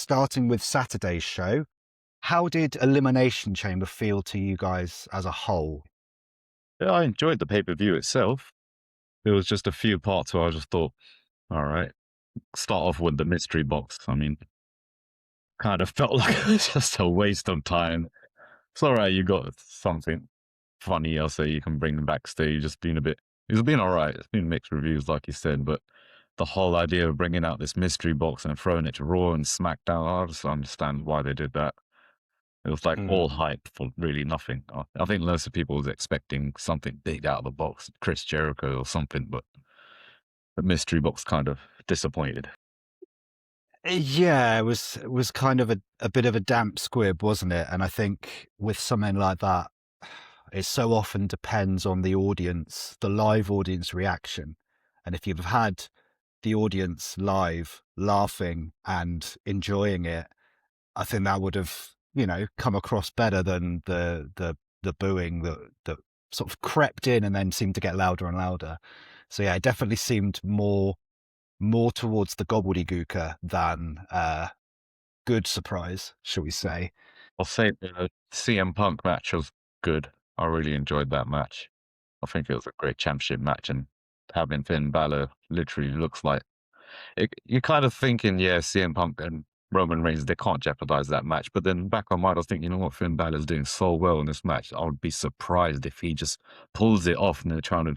starting with Saturday's show, how did Elimination Chamber feel to you guys as a whole? Yeah, I enjoyed the pay-per-view itself. There was just a few parts where I just thought, all right, start off with the mystery box. I mean, kind of felt like it was just a waste of time. It's all right, you got something funny else that you can bring backstage. Just being a bit, it's been all right. It's been mixed reviews, like you said, but the whole idea of bringing out this mystery box and throwing it to Raw and SmackDown, I just understand why they did that. It was like all Mm. hype for really nothing. I think lots of people was expecting something big out of the box, Chris Jericho or something, but the mystery box kind of disappointed. Yeah, it was kind of a bit of a damp squib, wasn't it? And I think with something like that, it so often depends on the audience, the live audience reaction. And if you've had the audience live laughing and enjoying it, I think that would have, come across better than the booing that sort of crept in and then seemed to get louder and louder. So yeah, it definitely seemed more towards the gobbledygooker than good surprise, shall we say. I'll say the CM Punk match was good. I really enjoyed that match. I think it was a great championship match, and having Finn Balor literally looks like you're kind of thinking, yeah, CM Punk and Roman Reigns, they can't jeopardize that match. But then back on my mind, I was thinking, you know what, Finn Balor's doing so well in this match. I would be surprised if he just pulls it off and they're trying to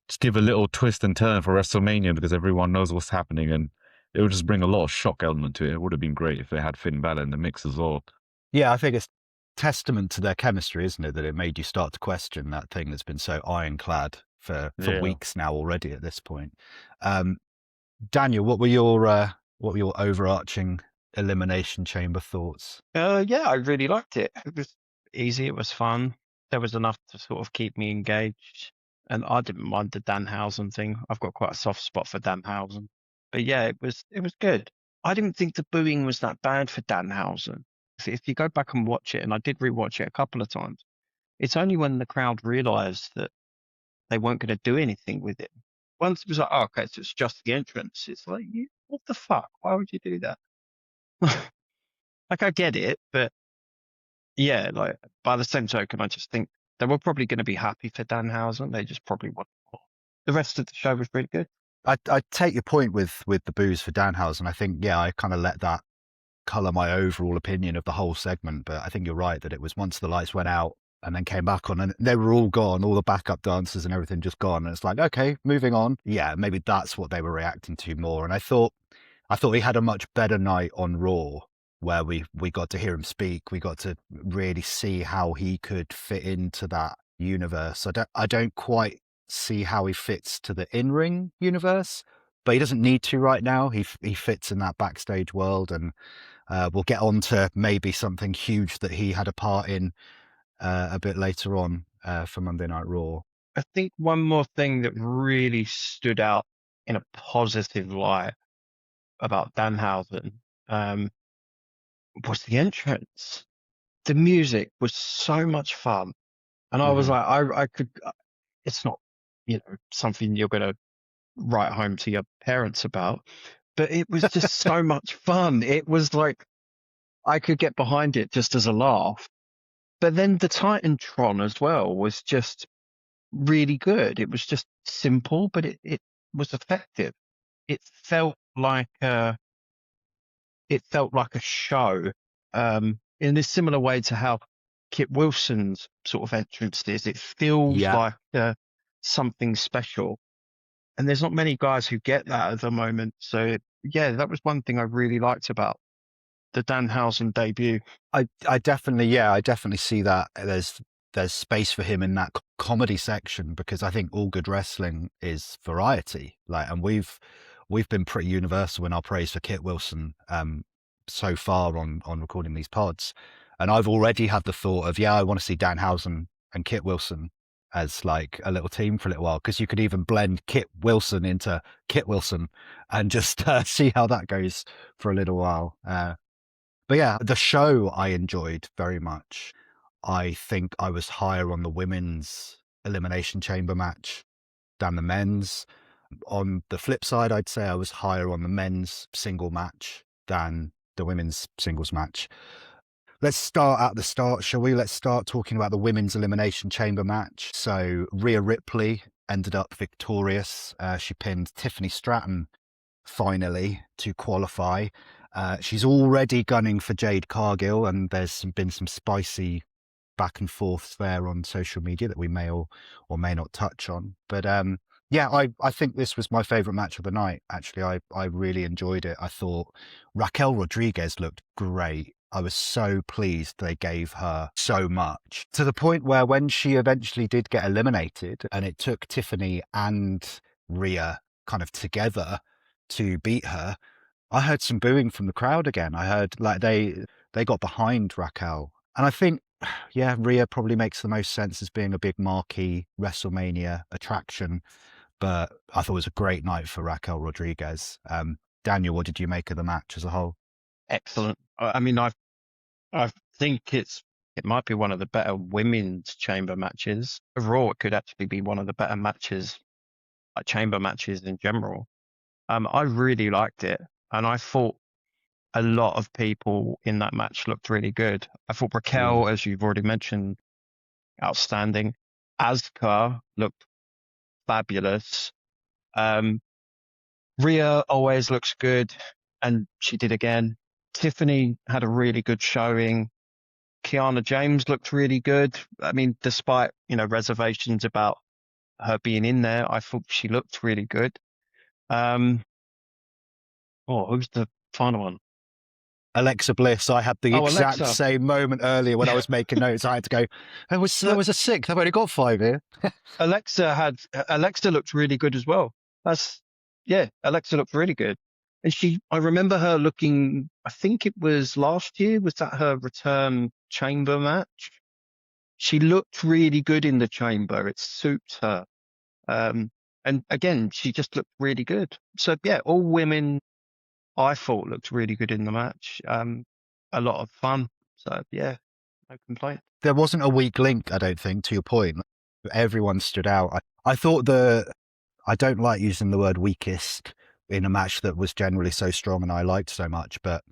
just give a little twist and turn for WrestleMania because everyone knows what's happening, and it would just bring a lot of shock element to it. It would have been great if they had Finn Balor in the mix as well. Yeah, I think it's testament to their chemistry, isn't it, that it made you start to question that thing that's been so ironclad for Yeah. weeks now already at this point. Um, Daniel, what were your overarching Elimination Chamber thoughts? Yeah, I really liked it. It was easy. It was fun. There was enough to sort of keep me engaged, and I didn't mind the Danhausen thing. I've got quite a soft spot for Danhausen, but yeah, it was good. I didn't think the booing was that bad for Danhausen. If you go back and watch it, and I did rewatch it a couple of times, it's only when the crowd realised that they weren't going to do anything with it. Once it was like, oh, okay, so it's just the entrance. It's like, what the fuck? Why would you do that? Like, I get it, but yeah, like by the same token, I just think they were probably going to be happy for Danhausen. They just probably want more. The rest of the show was pretty good. I take your point with the booze for Danhausen. I think, yeah, I kind of let that colour my overall opinion of the whole segment. But I think you're right that it was once the lights went out and then came back on and they were all gone, all the backup dancers and everything just gone. And it's like, okay, moving on. Yeah, maybe that's what they were reacting to more. And I thought he had a much better night on Raw where we got to hear him speak. We got to really see how he could fit into that universe. I don't quite see how he fits to the in-ring universe, but he doesn't need to right now. He fits in that backstage world, and we'll get on to maybe something huge that he had a part in a bit later on for Monday Night Raw. I think one more thing that really stood out in a positive light about Danhausen um, was the entrance. The music was so much fun, and I was Mhm. like, I could. It's not, something you're going to write home to your parents about, but it was just so much fun. It was like I could get behind it just as a laugh. But then the Titantron as well was just really good. It was just simple, but it was effective. It felt like a it felt like a show, in a similar way to how Kit Wilson's sort of entrance is. It feels Yeah, like something special, and there's not many guys who get that at the moment. So yeah, that was one thing I really liked about the Danhausen debut. I definitely see that there's space for him in that comedy section because I think all good wrestling is variety. Like, and we've been pretty universal in our praise for Kit Wilson so far on recording these pods, and I've already had the thought of, yeah, I want to see Danhausen and Kit Wilson as like a little team for a little while, because you could even blend Kit Wilson into Kit Wilson and just see how that goes for a little while. But yeah, the show I enjoyed very much. I think I was higher on the women's Elimination Chamber match than the men's. On the flip side, I'd say I was higher on the men's single match than the women's singles match. Let's start at the start, shall we? Let's start talking about the women's Elimination Chamber match. So Rhea Ripley ended up victorious. She pinned Tiffany Stratton finally to qualify. She's already gunning for Jade Cargill, and there's been some spicy back and forth there on social media that we may or may not touch on. But yeah, I think this was my favourite match of the night. Actually, I really enjoyed it. I thought Raquel Rodriguez looked great. I was so pleased they gave her so much, to the point where when she eventually did get eliminated and it took Tiffany and Rhea kind of together to beat her, I heard some booing from the crowd again. I heard like they got behind Raquel. And I think, yeah, Rhea probably makes the most sense as being a big marquee WrestleMania attraction. But I thought it was a great night for Raquel Rodriguez. Daniel, what did you make of the match as a whole? Excellent. I mean, I think it might be one of the better women's chamber matches. Overall, it could actually be one of the better matches, like chamber matches in general. I really liked it, and I thought a lot of people in that match looked really good. I thought Raquel, as you've already mentioned, outstanding. Asuka looked fabulous. Rhea always looks good, and she did again. Tiffany had a really good showing. Kiana James looked really good. I mean, despite, reservations about her being in there, I thought she looked really good. Who's the final one? Alexa Bliss. I had the exact Alexa. same moment earlier when I was making notes. I had to go, there was a sixth. I've only got 5 here. Alexa looked really good as well. Alexa looked really good. And I remember her looking, I think it was last year, was that her return chamber match? She looked really good in the chamber. It suits her. And again, she just looked really good. So yeah, all women I thought looked really good in the match. A lot of fun. So yeah, no complaint. There wasn't a weak link, I don't think, to your point. Everyone stood out. I thought I don't like using the word weakest in a match that was generally so strong and I liked so much, but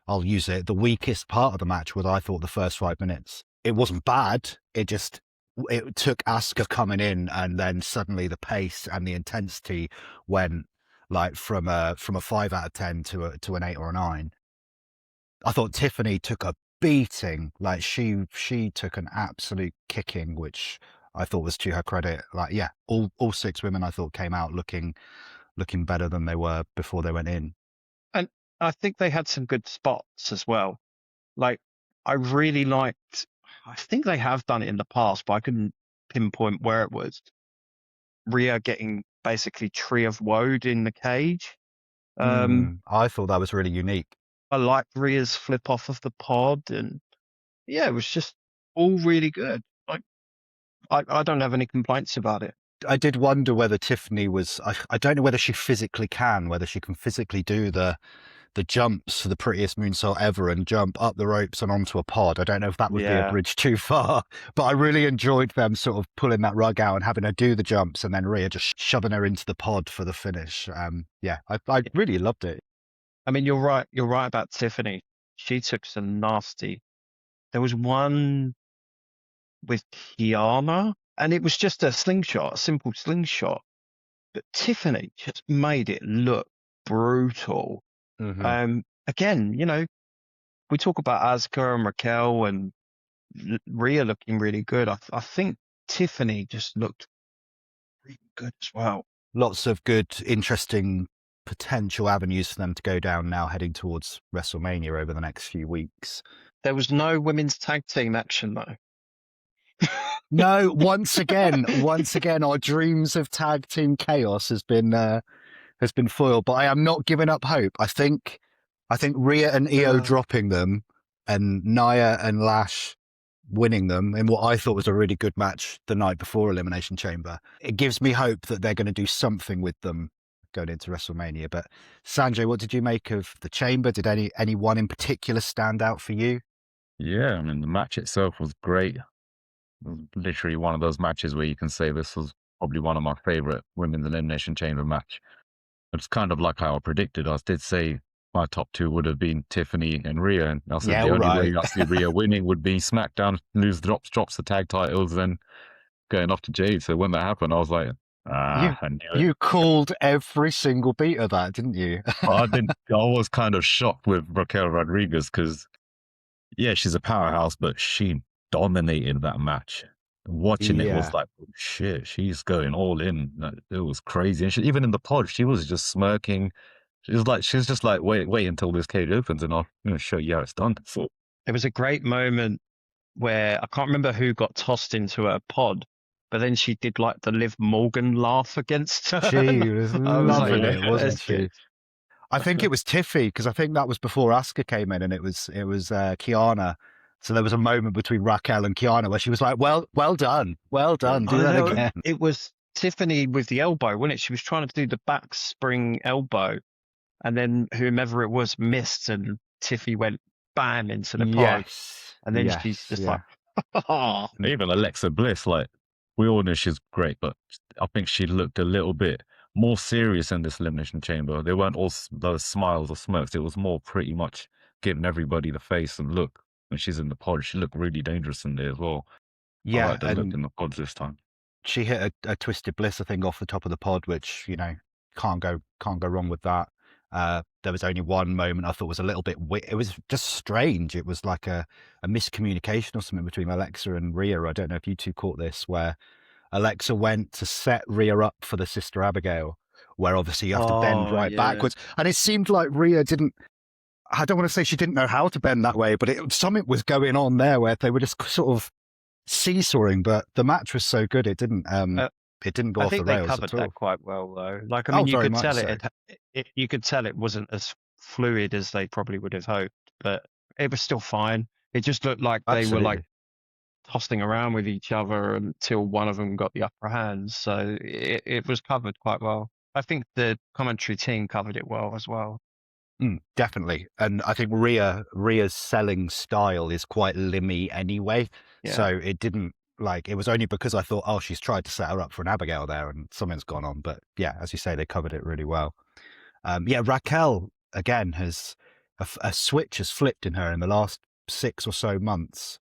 I'll use it. The weakest part of the match was, I thought, the first 5 minutes. It wasn't bad. It took Asuka coming in, and then suddenly the pace and the intensity went like from a 5 out of 10 to an 8 or a 9. I thought Tiffany took a beating. Like she took an absolute kicking, which I thought was to her credit. Like, yeah, all 6 women I thought came out looking better than they were before they went in. And I think they had some good spots as well. Like, I really liked, I think they have done it in the past, but I couldn't pinpoint where it was. Rhea getting basically Tree of Woad in the cage. I thought that was really unique. I liked Rhea's flip off of the pod, and yeah, it was just all really good. Like, I don't have any complaints about it. I did wonder whether Tiffany was, I don't know whether she physically can physically do the jumps for the prettiest moonsault ever and jump up the ropes and onto a pod. I don't know if that would be a bridge too far, but I really enjoyed them sort of pulling that rug out and having her do the jumps, and then Rhea just shoving her into the pod for the finish. I really loved it. I mean, you're right about Tiffany. She took some nasty. There was one with Kiana, and it was just a simple slingshot. But Tiffany just made it look brutal. Mm-hmm. Again, we talk about Asuka and Raquel and Rhea looking really good. I think Tiffany just looked really good as well. Lots of good, interesting potential avenues for them to go down now heading towards WrestleMania over the next few weeks. There was no women's tag team action though. No, once again, our dreams of tag team chaos has been foiled. But I am not giving up hope. I think Rhea and Io dropping them, and Nia and Lash winning them in what I thought was a really good match the night before Elimination Chamber, it gives me hope that they're going to do something with them going into WrestleMania. But Sanjay, what did you make of the Chamber? Did anyone in particular stand out for you? Yeah, I mean, the match itself was great. It was literally one of those matches where you can say this was probably one of my favorite women's Elimination Chamber match. It's kind of like how I predicted. I did say my top two would have been Tiffany and Rhea, and I said Yeah, the all only right. way I see Rhea winning would be SmackDown drops the tag titles, then going off to Jade. So when that happened, I was like, You I knew it. you called every single beat of that, didn't you? But I didn't. I was kind of shocked with Raquel Rodriguez because, yeah, she's a powerhouse, but she dominated that match. Watching it was Yeah. like, oh, shit, she's going all in. It was crazy. And even in the pod, she was just smirking. She's just like, wait until this cage opens, and I'm going to show you how it's done. So There was a great moment where I can't remember who got tossed into a pod, but then she did like the Liv Morgan laugh against her. She was I was like, loving yeah, it, wasn't that's she? good. I think it was Tiffy, because I think that was before Asuka came in, and it was Kiana. So there was a moment between Raquel and Kiana where she was like, well done, do that know again. it was Tiffany with the elbow, wasn't it? She was trying to do the back spring elbow, and then whomever it was missed, and Tiffy went bam into the pod, and then she's just like, oh. even Alexa Bliss, like, we all know she's great, but I think she looked a little bit more serious in this Elimination Chamber. They weren't all those smiles or smirks. It was more pretty much giving everybody the face and look. When she's in the pod, she looked really dangerous in there as well. I Yeah, like the look and in the pods this time. she hit a Twisted Bliss, I think, off the top of the pod, which, you know, can't go wrong with that. There was only one moment I thought was a little bit it was just strange. It was like a miscommunication or something between Alexa and Rhea. I don't know if you two caught this, where Alexa went to set Rhea up for the Sister Abigail, where obviously you have to bend right backwards. And it seemed like Rhea didn't, I don't want to say she didn't know how to bend that way, but something was going on there where they were just sort of seesawing, but the match was so good it didn't go I off think the they rails covered at all. that quite well, though. Like, I mean, you very could much tell so. you could tell it wasn't as fluid as they probably would have hoped, but it was still fine. It just looked like they were like tossing around with each other until one of them got the upper hand. So it was covered quite well. I think the commentary team covered it well as well. Definitely. And I think Rhea's selling style is quite limmy anyway. Yeah. So it didn't, like, it was only because I thought, oh, she's tried to set her up for an Abigail there and something's gone on. But yeah, as you say, they covered it really well. Yeah, Raquel, again, has a switch has flipped in her in the last 6 or so months.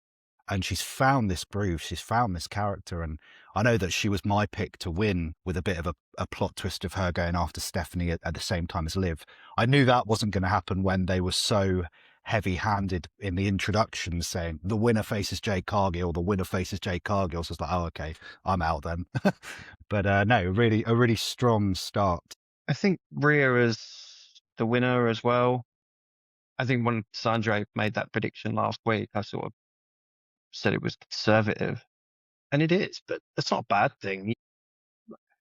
And she's found this groove, she's found this character. And I know that she was my pick to win with a bit of a plot twist of her going after Stephanie at the same time as Liv. I knew that wasn't going to happen when they were so heavy-handed in the introduction, saying the winner faces Jade Cargill, the winner faces Jade Cargill. So it's like, oh, okay, I'm out then. But no, a really strong start. I think Rhea is the winner as well. I think when Sanjay made that prediction last week, I sort of said it was conservative, and it is, but that's not a bad thing.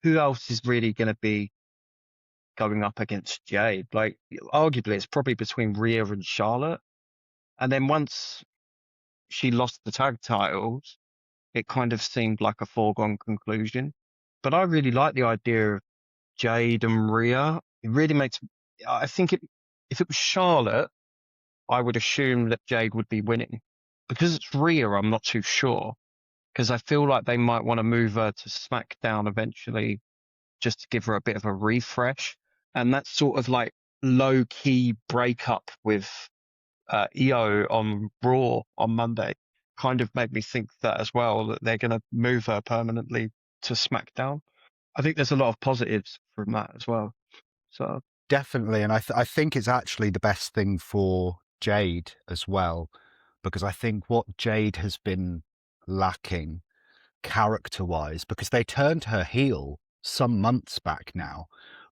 Who else is really going to be going up against Jade? Like, arguably, it's probably between Rhea and Charlotte. And then once she lost the tag titles, it kind of seemed like a foregone conclusion. But I really like the idea of Jade and Rhea. It really makes, I think if it was Charlotte, I would assume that Jade would be winning. Because it's Rhea, I'm not too sure. Because I feel like they might want to move her to SmackDown eventually, just to give her a bit of a refresh. And that sort of like low key breakup with EO on Raw on Monday kind of made me think that as well, that they're going to move her permanently to SmackDown. I think there's a lot of positives from that as well. So Definitely, and I think it's actually the best thing for Jade as well, because I think what Jade has been lacking character-wise, because they turned her heel some months back now,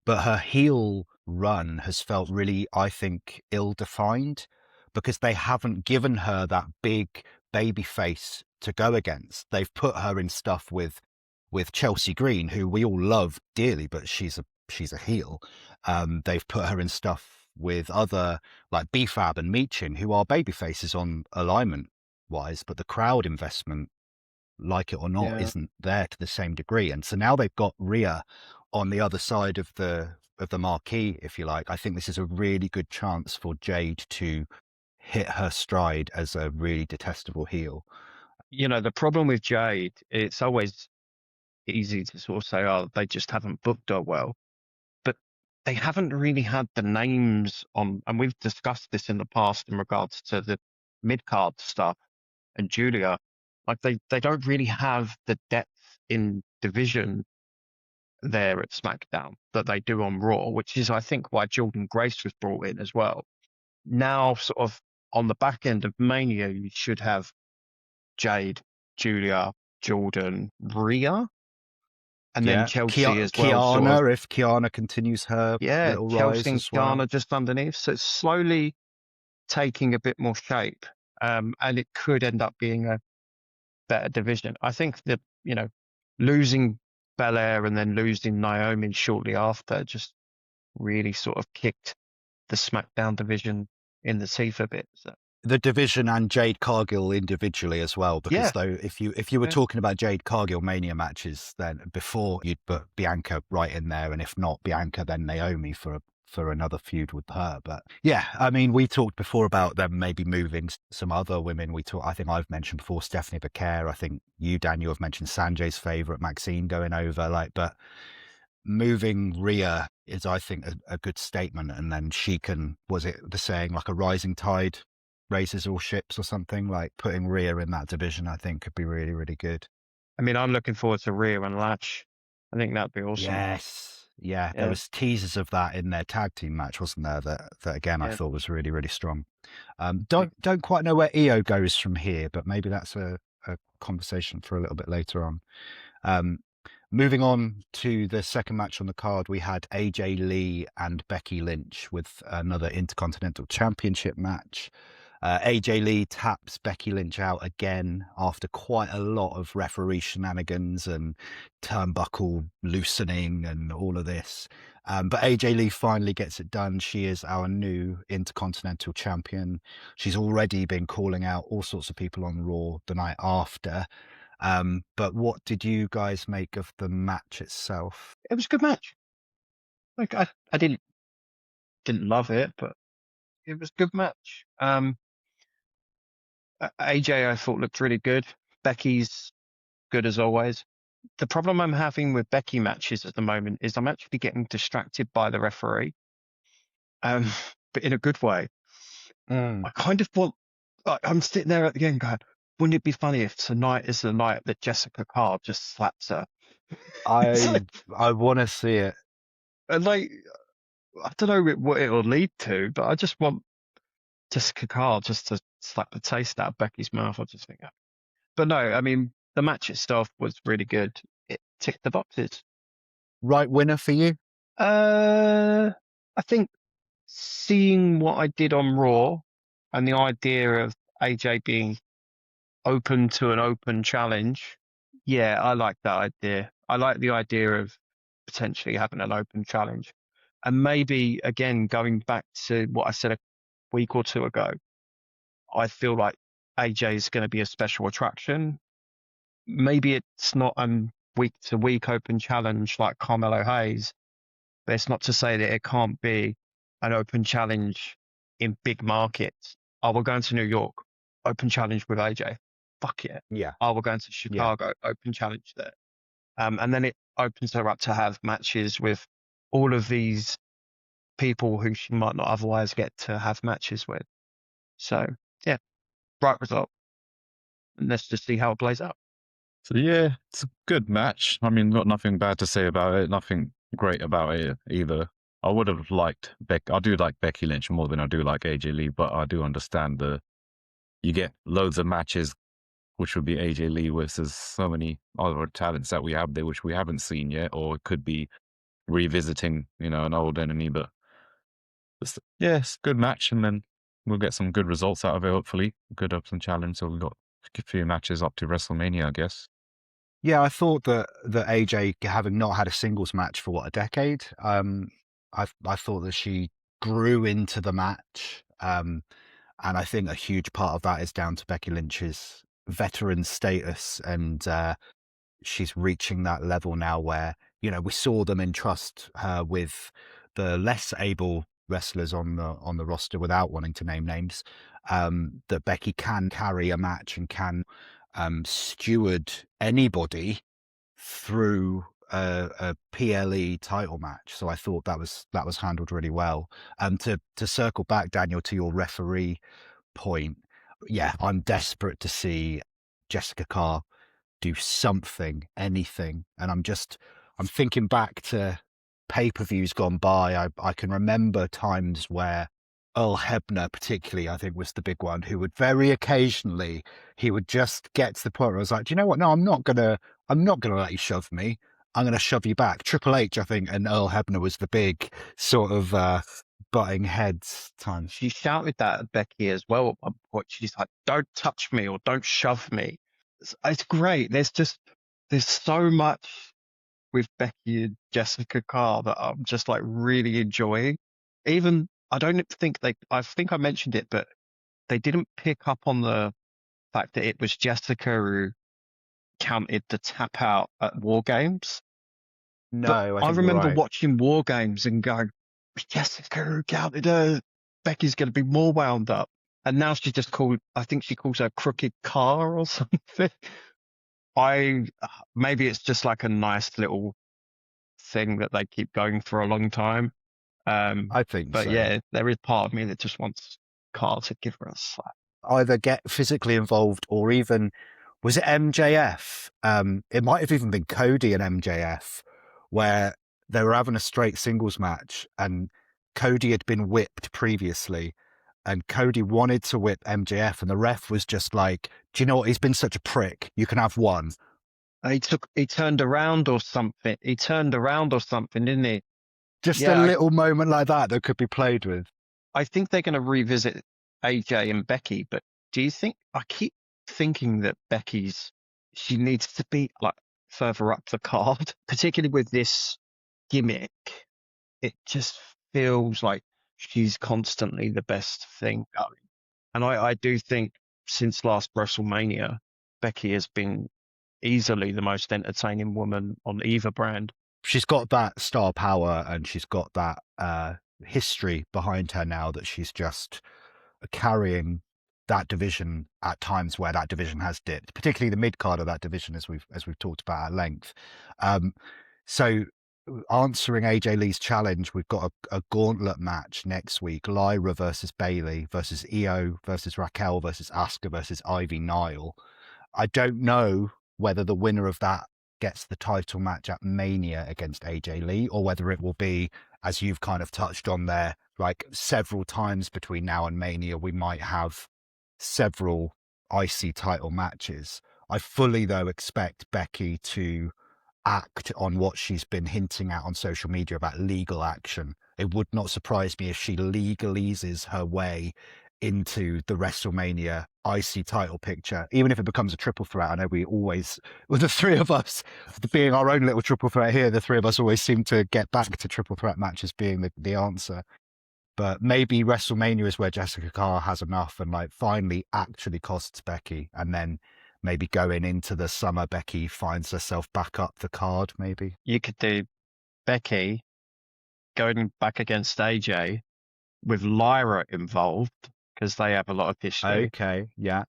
but her heel run has felt really, I think, ill-defined, because they haven't given her that big baby face to go against. They've put her in stuff with Chelsea Green, who we all love dearly, but she's a heel. They've put her in stuff with other like BFAB and Meechin, who are baby faces on alignment wise, but the crowd investment, like it or not, isn't there to the same degree. And so now they've got Rhea on the other side of the marquee, if you like. I think this is a really good chance for Jade to hit her stride as a really detestable heel. You know, the problem with Jade, it's always easy to sort of say, oh, they just haven't booked her well. But they haven't really had the names on, and we've discussed this in the past in regards to the mid-card stuff and Julia. Like they don't really have the depth in division there at SmackDown that they do on Raw, which is, I think, why Jordan Grace was brought in as well. Now, sort of on the back end of Mania, you should have Jade, Julia, Jordan, Rhea, and then Chelsea as well. Sort of, Kiana, if Kiana continues her yeah, little rise Chelsea and as well. Kiana just underneath. So it's slowly taking a bit more shape, and it could end up being a better division. I think that, losing Belair and then losing Naomi shortly after just really sort of kicked the SmackDown division in the teeth a bit. So. The division and Jade Cargill individually as well, because though if you were talking about Jade Cargill Mania matches, then before you'd put Bianca right in there, and if not Bianca, then Naomi for another feud with her. But yeah, I mean, we talked before about them maybe moving some other women. I think I've mentioned before Stephanie Becker. I think you, Daniel, have mentioned Sanjay's favorite Maxine going over. But moving Rhea is, I think, a good statement, and then she can, was it the saying, like a rising tide raises all ships or something? Like putting Rhea in that division, I think, could be really, really good. I mean, I'm looking forward to Rhea and Latch. I think that'd be awesome. Yes. Yeah, there was teasers of that in their tag team match, wasn't there? That again, I thought was really, really strong. Don't quite know where EO goes from here, but maybe that's a conversation for a little bit later on. Moving on to the second match on the card, we had AJ Lee and Becky Lynch with another Intercontinental Championship match. AJ Lee taps Becky Lynch out again after quite a lot of referee shenanigans and turnbuckle loosening and all of this. But AJ Lee finally gets it done. She is our new Intercontinental Champion. She's already been calling out all sorts of people on Raw the night after. But what did you guys make of the match itself? It was a good match. Like I didn't love it, but it was a good match. AJ, I thought, looked really good. Becky's good as always. The problem I'm having with Becky matches at the moment is I'm actually getting distracted by the referee, but in a good way. I kind of want, I'm sitting there at the end going, wouldn't it be funny if tonight is the night that Jessica Carr just slaps her? I want to see it. And I don't know what it will lead to, but I just want Jessica Carr just to slap the taste out of Becky's mouth. I just think, but no, I mean, the match itself was really good. It ticked the boxes. Right winner for you? I think seeing what I did on Raw and the idea of AJ being open to an open challenge. Yeah, I like that idea. I like the idea of potentially having an open challenge. And maybe, again, going back to what I said a week or two ago, I feel like AJ is going to be a special attraction. Maybe it's not a week-to-week open challenge like Carmelo Hayes, but it's not to say that it can't be an open challenge in big markets. Oh, we're going to New York, open challenge with AJ. Fuck it. Yeah. Oh, we're going to Chicago, open challenge there. And then it opens her up to have matches with all of these people who she might not otherwise get to have matches with. So, yeah, right result. And let's just see how it plays out. So, yeah, it's a good match. I mean, got nothing bad to say about it, nothing great about it either. I would have liked I do like Becky Lynch more than I do like AJ Lee, but I do understand you get loads of matches, which would be AJ Lee versus so many other talents that we have there, which we haven't seen yet, or it could be revisiting, an old enemy. But yeah, it's a good match, and then we'll get some good results out of it, hopefully. Good ups and challenge. So we've got a few matches up to WrestleMania, I guess. Yeah, I thought that AJ, having not had a singles match for a decade, I thought that she grew into the match. And I think a huge part of that is down to Becky Lynch's veteran status, and she's reaching that level now where, we saw them entrust her with the less able wrestlers on the roster, without wanting to name names, that Becky can carry a match and can steward anybody through a PLE title match, so I thought that was handled really well. To circle back, Daniel, to your referee point, yeah, I'm desperate to see Jessica Carr do something, anything, and I'm thinking back to pay-per-views gone by. I can remember times where Earl Hebner, particularly, I think was the big one, who would very occasionally, he would just get to the point where I was like, do you know what? No, I'm not gonna let you shove me. I'm gonna shove you back. Triple H, I think, and Earl Hebner was the big sort of butting heads times. She shouted that at Becky as well at one point. She's like, "Don't touch me," or "Don't shove me." It's great. There's so much with Becky and Jessica Carr that I'm just like really enjoying. Even I don't think I think I mentioned it, but they didn't pick up on the fact that it was Jessica who counted the tap out at War Games. No, But I I think you're remember right. watching War Games and going, Jessica who counted her. Becky's going to be more wound up. And now she just I think she calls her Crooked Car or something. Maybe it's just like a nice little thing that they keep going for a long time. I think But so. yeah, there is part of me that just wants Carl to give her a slap. Either get physically involved or even, was it MJF? It might have even been Cody and MJF, where they were having a straight singles match and Cody had been whipped previously and Cody wanted to whip MJF and the ref was just like, do you know what? He's been such a prick. You can have one. He turned around or something. He turned around or something, didn't he? Just Yeah, a little moment like that could be played with. I think they're going to revisit AJ and Becky, but do you think I keep thinking that she needs to be like further up the card, particularly with this gimmick. It just feels like she's constantly the best thing going. And I do think since last WrestleMania, Becky has been easily the most entertaining woman on either brand. She's got that star power and she's got that history behind her now that she's just carrying that division at times where that division has dipped, particularly the mid card of that division, as we've talked about at length. So answering AJ Lee's challenge, we've got a gauntlet match next week: Lyra versus Bayley versus Io versus Raquel versus Asuka versus Ivy Nile. I don't know whether the winner of that gets the title match at Mania against AJ Lee, or whether it will be, as you've kind of touched on there, like several times between now and Mania, we might have several IC title matches. I fully, though, expect Becky to act on what she's been hinting at on social media about legal action. It would not surprise me if she legalese her way into the WrestleMania IC title picture, even if it becomes a triple threat. I know we always, with the three of us being our own little triple threat here, the three of us always seem to get back to triple threat matches being the answer. But maybe WrestleMania is where Jessica Carr has enough and like finally actually costs Becky, and then maybe going into the summer, Becky finds herself back up the card. Maybe You could do Becky going back against AJ with Lyra involved because they have a lot of history. Okay, yeah.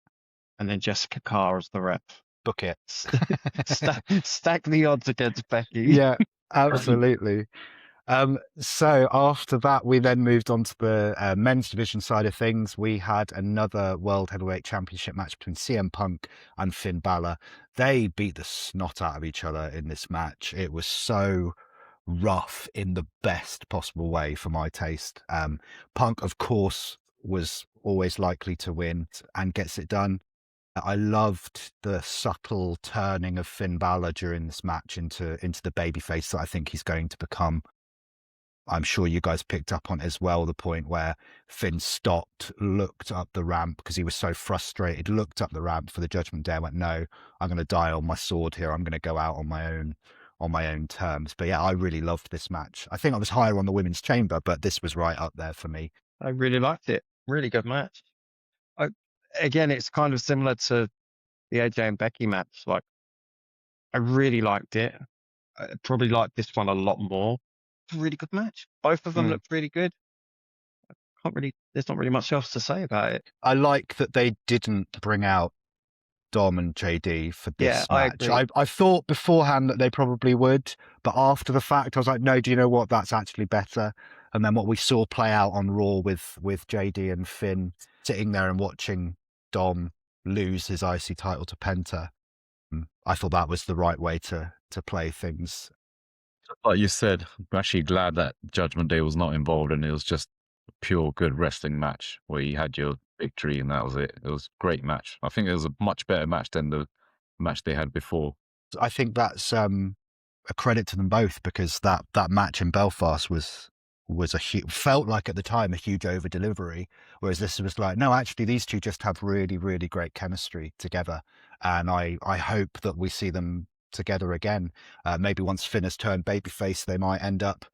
And then Jessica Carr as the rep. Book it. Stack the odds against Becky. Yeah, absolutely. So after that, we then moved on to the men's division side of things. We had another World Heavyweight Championship match between CM Punk and Finn Balor. They beat the snot out of each other in this match. It was so rough in the best possible way for my taste. Punk, of course, was always likely to win and gets it done. I loved the subtle turning of Finn Balor during this match into the babyface that I think he's going to become. I'm sure you guys picked up on as well, the point where Finn stopped, looked up the ramp because he was so frustrated, looked up the ramp for the Judgment Day and went, no, I'm going to die on my sword here. I'm going to go out on my own terms. But yeah, I really loved this match. I think I was higher on the Women's Chamber, but this was right up there for me. I really liked it. Really good match. Again, it's kind of similar to the AJ and Becky match. Like, I really liked it. I probably liked this one a lot more. It's a really good match. Both of them looked really good. There's not really much else to say about it. I like that they didn't bring out Dom and JD for this I match. agree. I thought beforehand that they probably would, but after the fact, I was like, no, do you know what? That's actually better. And then what we saw play out on Raw with JD and Finn sitting there and watching Dom lose his IC title to Penta, I thought that was the right way to play things. Like you said, I'm actually glad that Judgment Day was not involved and it was just a pure good wrestling match where you had your victory and that was it. It was a great match. I think it was a much better match than the match they had before. I think that's a credit to them both, because that match in Belfast was felt like at the time a huge over delivery, whereas this was like, no, actually these two just have really, really great chemistry together, and I hope that we see them together again. Maybe once Finn has turned babyface, they might end up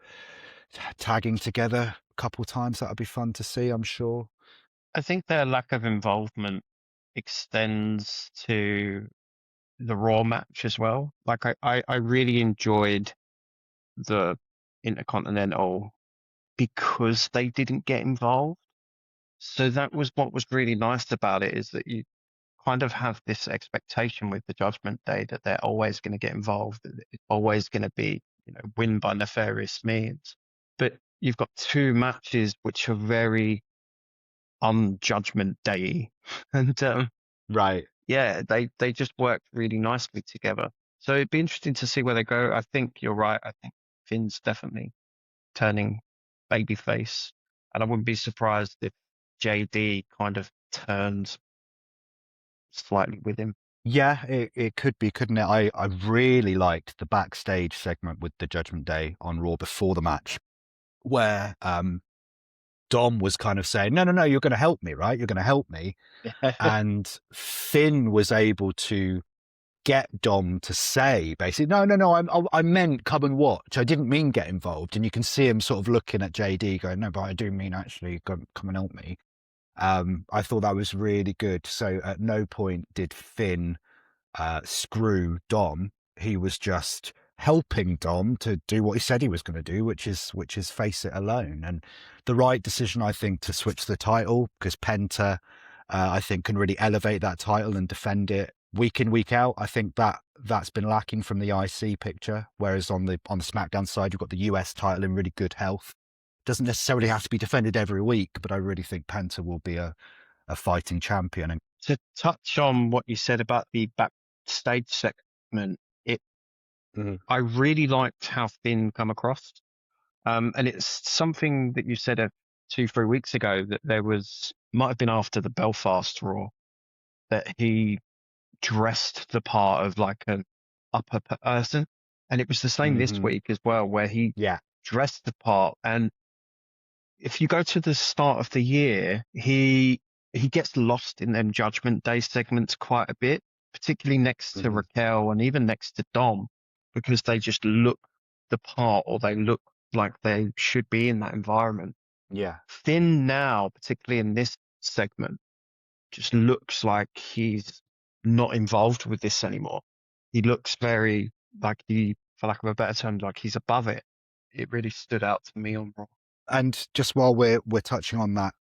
tagging together a couple times. That would be fun to see, I'm sure. I think their lack of involvement extends to the Raw match as well. Like I really enjoyed the Intercontinental because they didn't get involved. So that was what was really nice about it, is that you kind of have this expectation with the Judgment Day that they're always going to get involved, that it's always going to be, win by nefarious means. But you've got two matches which are very un-Judgment Day, and Right. yeah, they just worked really nicely together. So it'd be interesting to see where they go. I think you're right. I think Finn's definitely turning babyface, and I wouldn't be surprised if JD kind of turns slightly with him. Yeah, it could be, couldn't it? I really liked the backstage segment with the Judgment Day on Raw before the match, where Dom was kind of saying, no, you're going to help me, right? You're going to help me. And Finn was able to get Dom to say, basically, no, I meant come and watch. I didn't mean get involved. And you can see him sort of looking at JD going, no, but I do mean actually come and help me. I thought that was really good. So at no point did Finn screw Dom. He was just helping Dom to do what he said he was going to do, which is face it alone. And the right decision, I think, to switch the title, because Penta, I think, can really elevate that title and defend it week in, week out. I think that's been lacking from the IC picture, whereas on the SmackDown side, you've got the US title in really good health. Doesn't necessarily have to be defended every week, but I really think Penta will be a fighting champion. And To touch on what you said about the backstage segment, I really liked how Finn come across. And it's something that you said 2-3 weeks ago, that might have been after the Belfast Raw, that he dressed the part of like an upper person. And it was the same this week as well, where he dressed the part. And if you go to the start of the year, he gets lost in them Judgment Day segments quite a bit, particularly next to Raquel and even next to Dom, because they just look the part, or they look like they should be in that environment. yeah, Finn now, particularly in this segment, just looks like he's not involved with this anymore. He looks very like for lack of a better term, like he's above it. It really stood out to me on Raw. And just while we're touching on that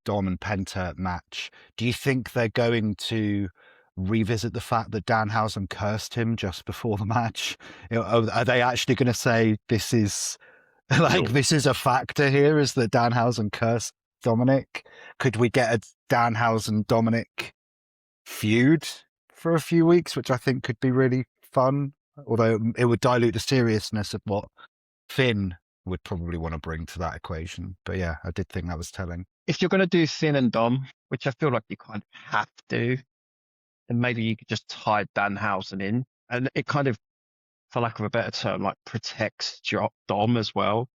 Dom and Penta match, do you think they're going to revisit the fact that Danhausen cursed him just before the match? Are they actually going to say this is this is a factor here? Is that Danhausen cursed Dominic? Could we get a Danhausen Dominic feud for a few weeks, which I think could be really fun? Although it would dilute the seriousness of what Finn would probably want to bring to that equation. But yeah, I did think that was telling. If you're going to do Finn and Dom, which I feel like you kind of have to, then maybe you could just tie Danhausen in, and it kind of, for lack of a better term, like protects Dom as well.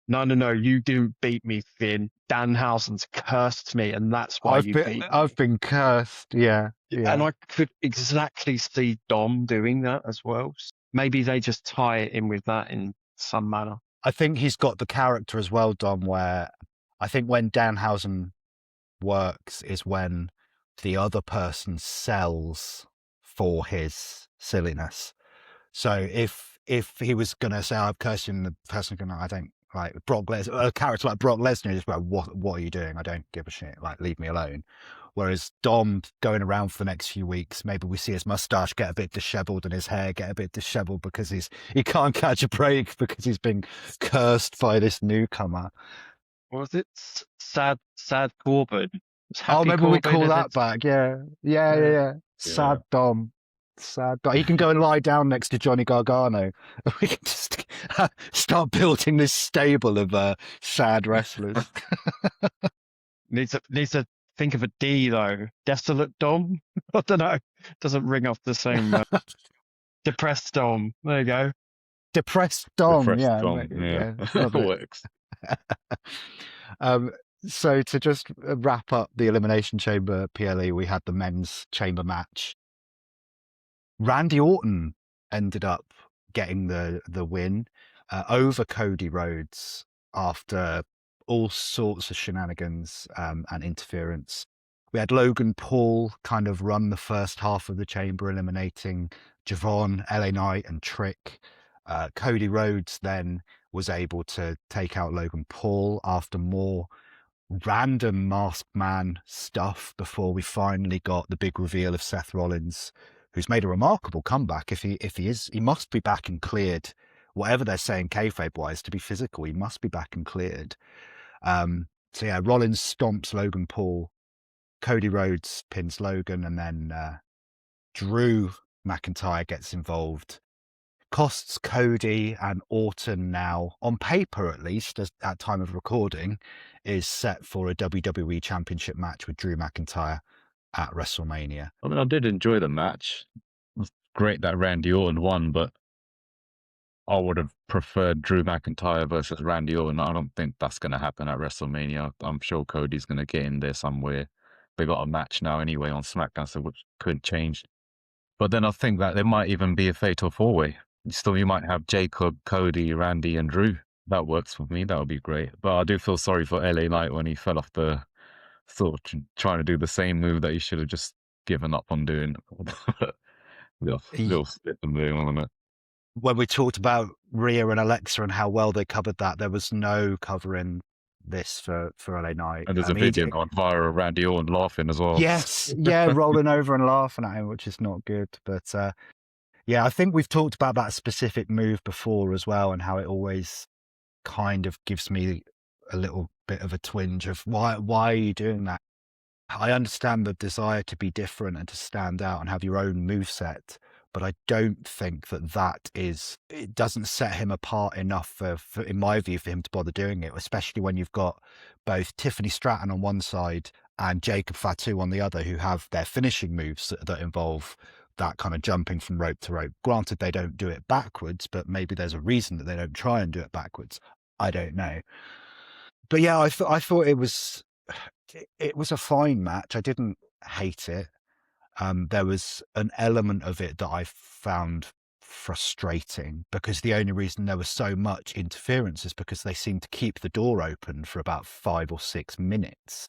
No, you didn't beat me, Finn. Danhausen's cursed me, and that's why I've been cursed. Yeah. And I could exactly see Dom doing that as well. Maybe they just tie it in with that in some manner. I think he's got the character as well, Dom, where I think when Danhausen works is when the other person sells for his silliness. So if he was going to say, I've cursed you, and the person's going to, Like Brock Lesnar, a character like Brock Lesnar is like, what are you doing? I don't give a shit. Like, leave me alone. Whereas Dom going around for the next few weeks, maybe we see his mustache get a bit disheveled and his hair get a bit disheveled because he can't catch a break because he's been cursed by this newcomer. What was it? Sad Corbin. It's Oh, Happy maybe we Corbin, call and that it's back. Yeah. yeah. Sad Dom. Sad Dom. He can go and lie down next to Johnny Gargano. We can just start building this stable of sad wrestlers. Needs to think of a D though. Desolate Dom. I don't know. Doesn't ring off the same. Depressed Dom. There you go. Depressed The Dom. fresh Yeah. Dom, yeah. Lovely. Works. So to just wrap up the Elimination Chamber PLE, we had the men's chamber match. Randy Orton ended up getting the win over Cody Rhodes after all sorts of shenanigans and interference. We had Logan Paul kind of run the first half of the chamber, eliminating Javon, LA Knight, and Trick. Cody Rhodes then was able to take out Logan Paul after more random masked man stuff before we finally got the big reveal of Seth Rollins, who's made a remarkable comeback. If he is, he must be back and cleared. Whatever they're saying kayfabe wise, to be physical, he must be back and cleared. So yeah, Rollins stomps Logan Paul, Cody Rhodes pins Logan, and then Drew McIntyre gets involved. Costs Cody and Orton now, on paper at least, at time of recording, is set for a WWE Championship match with Drew McIntyre at WrestleMania. I mean, I did enjoy the match. It was great that Randy Orton won, but I would have preferred Drew McIntyre versus Randy Orton. I don't think that's going to happen at WrestleMania. I'm sure Cody's going to get in there somewhere. They got a match now anyway on SmackDown, so which could change. But then I think that there might even be a fatal four-way. Still, you might have Jacob, Cody, Randy, and Drew. That works for me. That would be great. But I do feel sorry for LA Knight when he fell off the sort of trying to do the same move that he should have just given up on doing. Little slip and doing, wasn't it? When we talked about Rhea and Alexa and how well they covered that, there was no covering this for LA Knight. And there's a video gone viral of Randy Orton laughing as well. Yes, yeah, rolling over and laughing at him, which is not good. But yeah, I think we've talked about that specific move before as well, and how it always kind of gives me a little bit of a twinge of why are you doing that? I understand the desire to be different and to stand out and have your own moveset, but I don't think it doesn't set him apart enough for, in my view, for him to bother doing it, especially when you've got both Tiffany Stratton on one side and Jacob Fatu on the other, who have their finishing moves that involve that kind of jumping from rope to rope. Granted, they don't do it backwards, but maybe there's a reason that they don't try and do it backwards. I don't know. But yeah, I thought it was a fine match. I didn't hate it. There was an element of it that I found frustrating, because the only reason there was so much interference is because they seemed to keep the door open for about 5 or 6 minutes.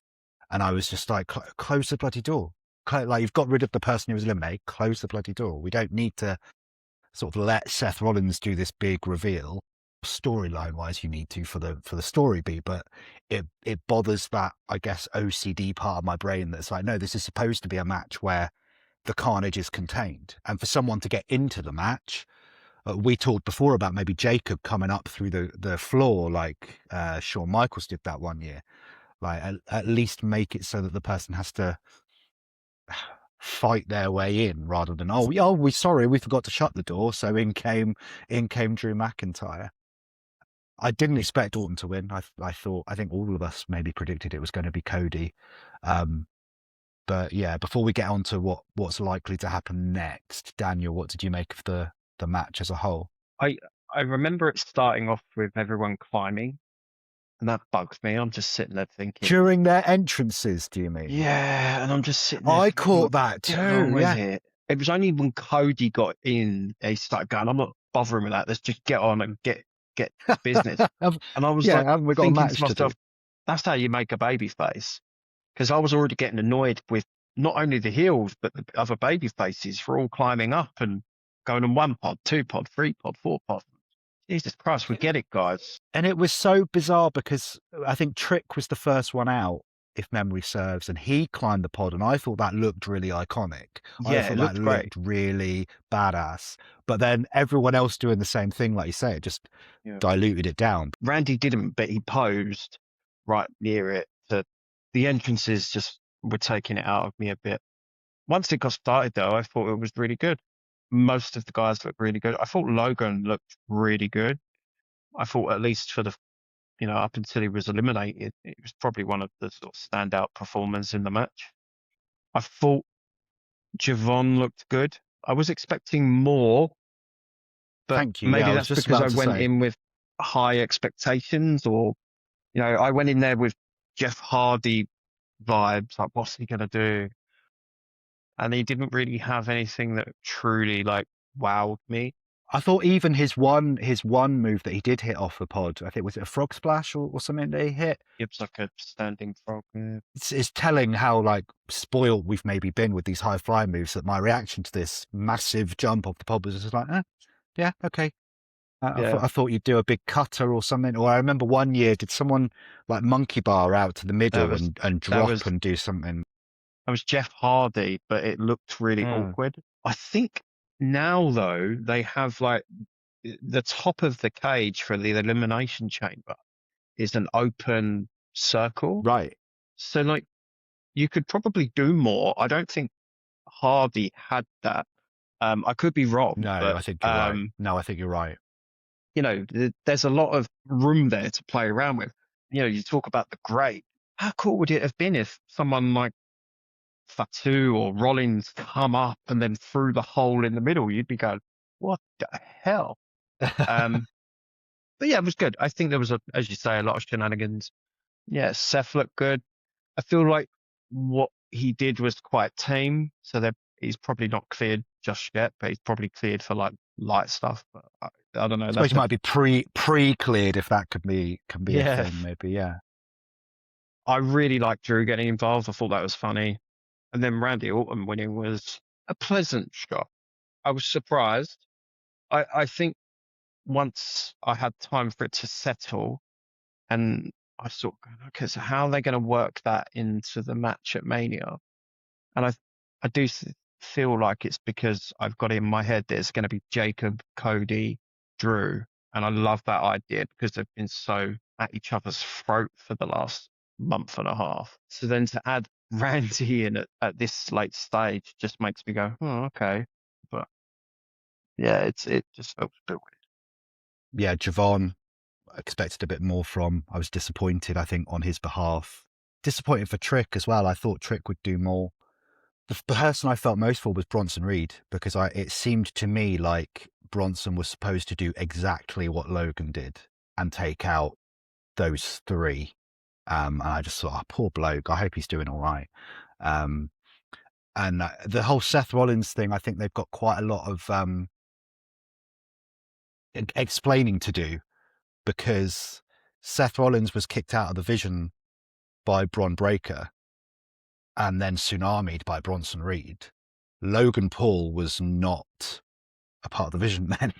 And I was just like, close the bloody door. Like, you've got rid of the person who was eliminated, close the bloody door. We don't need to sort of let Seth Rollins do this big reveal. Storyline wise, you need to for the story beat, but it bothers that, I guess, OCD part of my brain that's like, no, this is supposed to be a match where the carnage is contained, and for someone to get into the match, we talked before about maybe Jacob coming up through the floor like Shawn Michaels did that one year. Like, at least make it so that the person has to fight their way in, rather than we sorry, we forgot to shut the door, so in came Drew McIntyre. I didn't expect Orton to win. I think all of us maybe predicted it was going to be Cody. But yeah, before we get on to what's likely to happen next, Daniel, what did you make of the match as a whole? I remember it starting off with everyone climbing, and that bugs me. I'm just sitting there thinking, During their entrances, do you mean? yeah, and I'm just sitting there. I thinking, caught that get on too. with Yeah. It was only when Cody got in, he started going, I'm not bothering with that. Let's just get on and get business. And I was like, haven't we got a thinking match to myself, that's how you make a baby face. Because I was already getting annoyed with not only the heels, but the other baby faces for all climbing up and going on 1 pod, 2 pod, 3 pod, 4 pod. Jesus Christ, we get it, guys. And it was so bizarre because I think Trick was the first one out, if memory serves, and he climbed the pod, and I thought that looked really iconic. I Yeah, thought it that looked great. looked really badass. But then everyone else doing the same thing, like you say, it just diluted it down. Randy didn't, but he posed right near it. The entrances just were taking it out of me a bit. Once it got started, though, I thought it was really good. Most of the guys looked really good. I thought Logan looked really good. I thought at least for the, up until he was eliminated, it was probably one of the sort of standout performers in the match. I thought Javon looked good. I was expecting more, but Thank you. maybe Yeah, I was that's just because about I to went say. in with high expectations, or I went in there with Jeff Hardy vibes, like what's he gonna do? And he didn't really have anything that truly like wowed me. I thought even his one move that he did hit off the pod, I think, was it a frog splash or something that he hit? It was like a standing frog. It's telling how like spoiled we've maybe been with these high flying moves that my reaction to this massive jump off the pod was just like, yeah, okay. Yeah. I thought you'd do a big cutter or something. Or I remember one year, did someone like monkey bar out to the middle and drop and do something? That was Jeff Hardy, but it looked really awkward. I think now though they have like the top of the cage for the Elimination Chamber is an open circle. Right. So like you could probably do more. I don't think Hardy had that. I could be wrong. No, but, I think you're right. No, I think you're right. There's a lot of room there to play around with. You talk about the great. How cool would it have been if someone like Fatu or Rollins come up and then through the hole in the middle? You'd be going, what the hell? But yeah, it was good. I think there was, as you say, a lot of shenanigans. Yeah, Seth looked good. I feel like what he did was quite tame. So that he's probably not cleared just yet, but he's probably cleared for like light stuff. But I don't know. I suppose he might be pre-cleared if that can be Yeah. a thing, maybe. Yeah. I really liked Drew getting involved. I thought that was funny. And then Randy Orton winning was a pleasant shock. I was surprised. I think once I had time for it to settle, and I sort of going, okay, so how are they going to work that into the match at Mania? And I do feel like it's because I've got it in my head that it's going to be Jacob, Cody, Drew. And I love that idea because they've been so at each other's throat for the last month and a half. So then to add Randy in at this late stage just makes me go, oh, okay. But yeah, it just felt a bit weird. Yeah, Javon, I expected a bit more from. I was disappointed, I think, on his behalf. Disappointed for Trick as well. I thought Trick would do more. The person I felt most for was Bronson Reed because it seemed to me like Bronson was supposed to do exactly what Logan did and take out those three. And I just thought, poor bloke. I hope he's doing all right. And the whole Seth Rollins thing, I think they've got quite a lot of explaining to do because Seth Rollins was kicked out of the Vision by Bron Breakker and then tsunami'd by Bronson Reed. Logan Paul was not a part of the Vision then.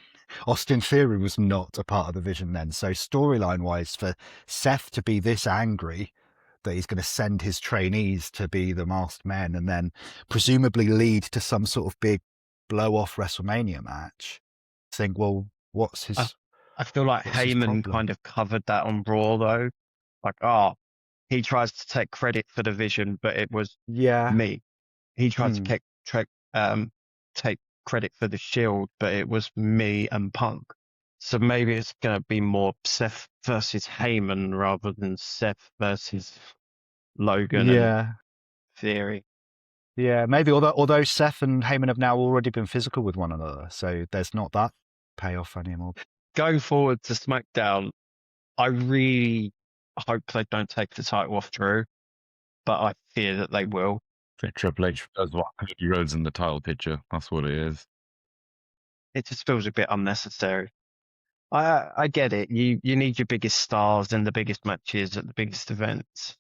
Austin Theory was not a part of the Vision then. So storyline wise, for Seth to be this angry that he's going to send his trainees to be the masked men and then presumably lead to some sort of big blow off WrestleMania match, think, well, what's his... I feel like Heyman kind of covered that on Raw though. Like, he tries to take credit for the Vision, but it was me. He tried to take credit for the Shield, but it was me and Punk. So maybe it's going to be more Seth versus Heyman rather than Seth versus Logan and Theory. Yeah, maybe. Although Seth and Heyman have now already been physical with one another, so there's not that payoff anymore. Going forward to SmackDown, I really hope they don't take the title off Drew, but I fear that they will. I think Triple H does what Cody Rhodes in the title picture. That's what it is. It just feels a bit unnecessary. I get it. You need your biggest stars in the biggest matches at the biggest events.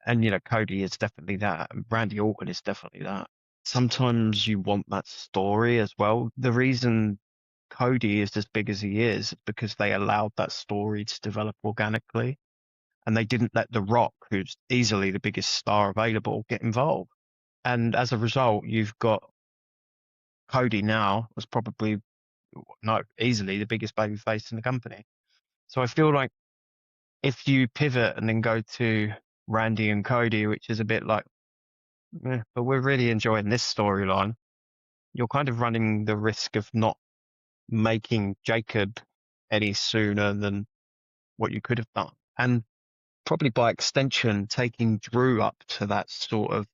And, Cody is definitely that. Randy Orton is definitely that. Sometimes you want that story as well. The reason Cody is as big as he is because they allowed that story to develop organically, and they didn't let The Rock, who's easily the biggest star available, get involved. And as a result, you've got Cody now was probably easily the biggest babyface in the company. So I feel like if you pivot and then go to Randy and Cody, which is a bit like, but we're really enjoying this storyline, you're kind of running the risk of not making Jacob any sooner than what you could have done. And probably by extension, taking Drew up to that sort of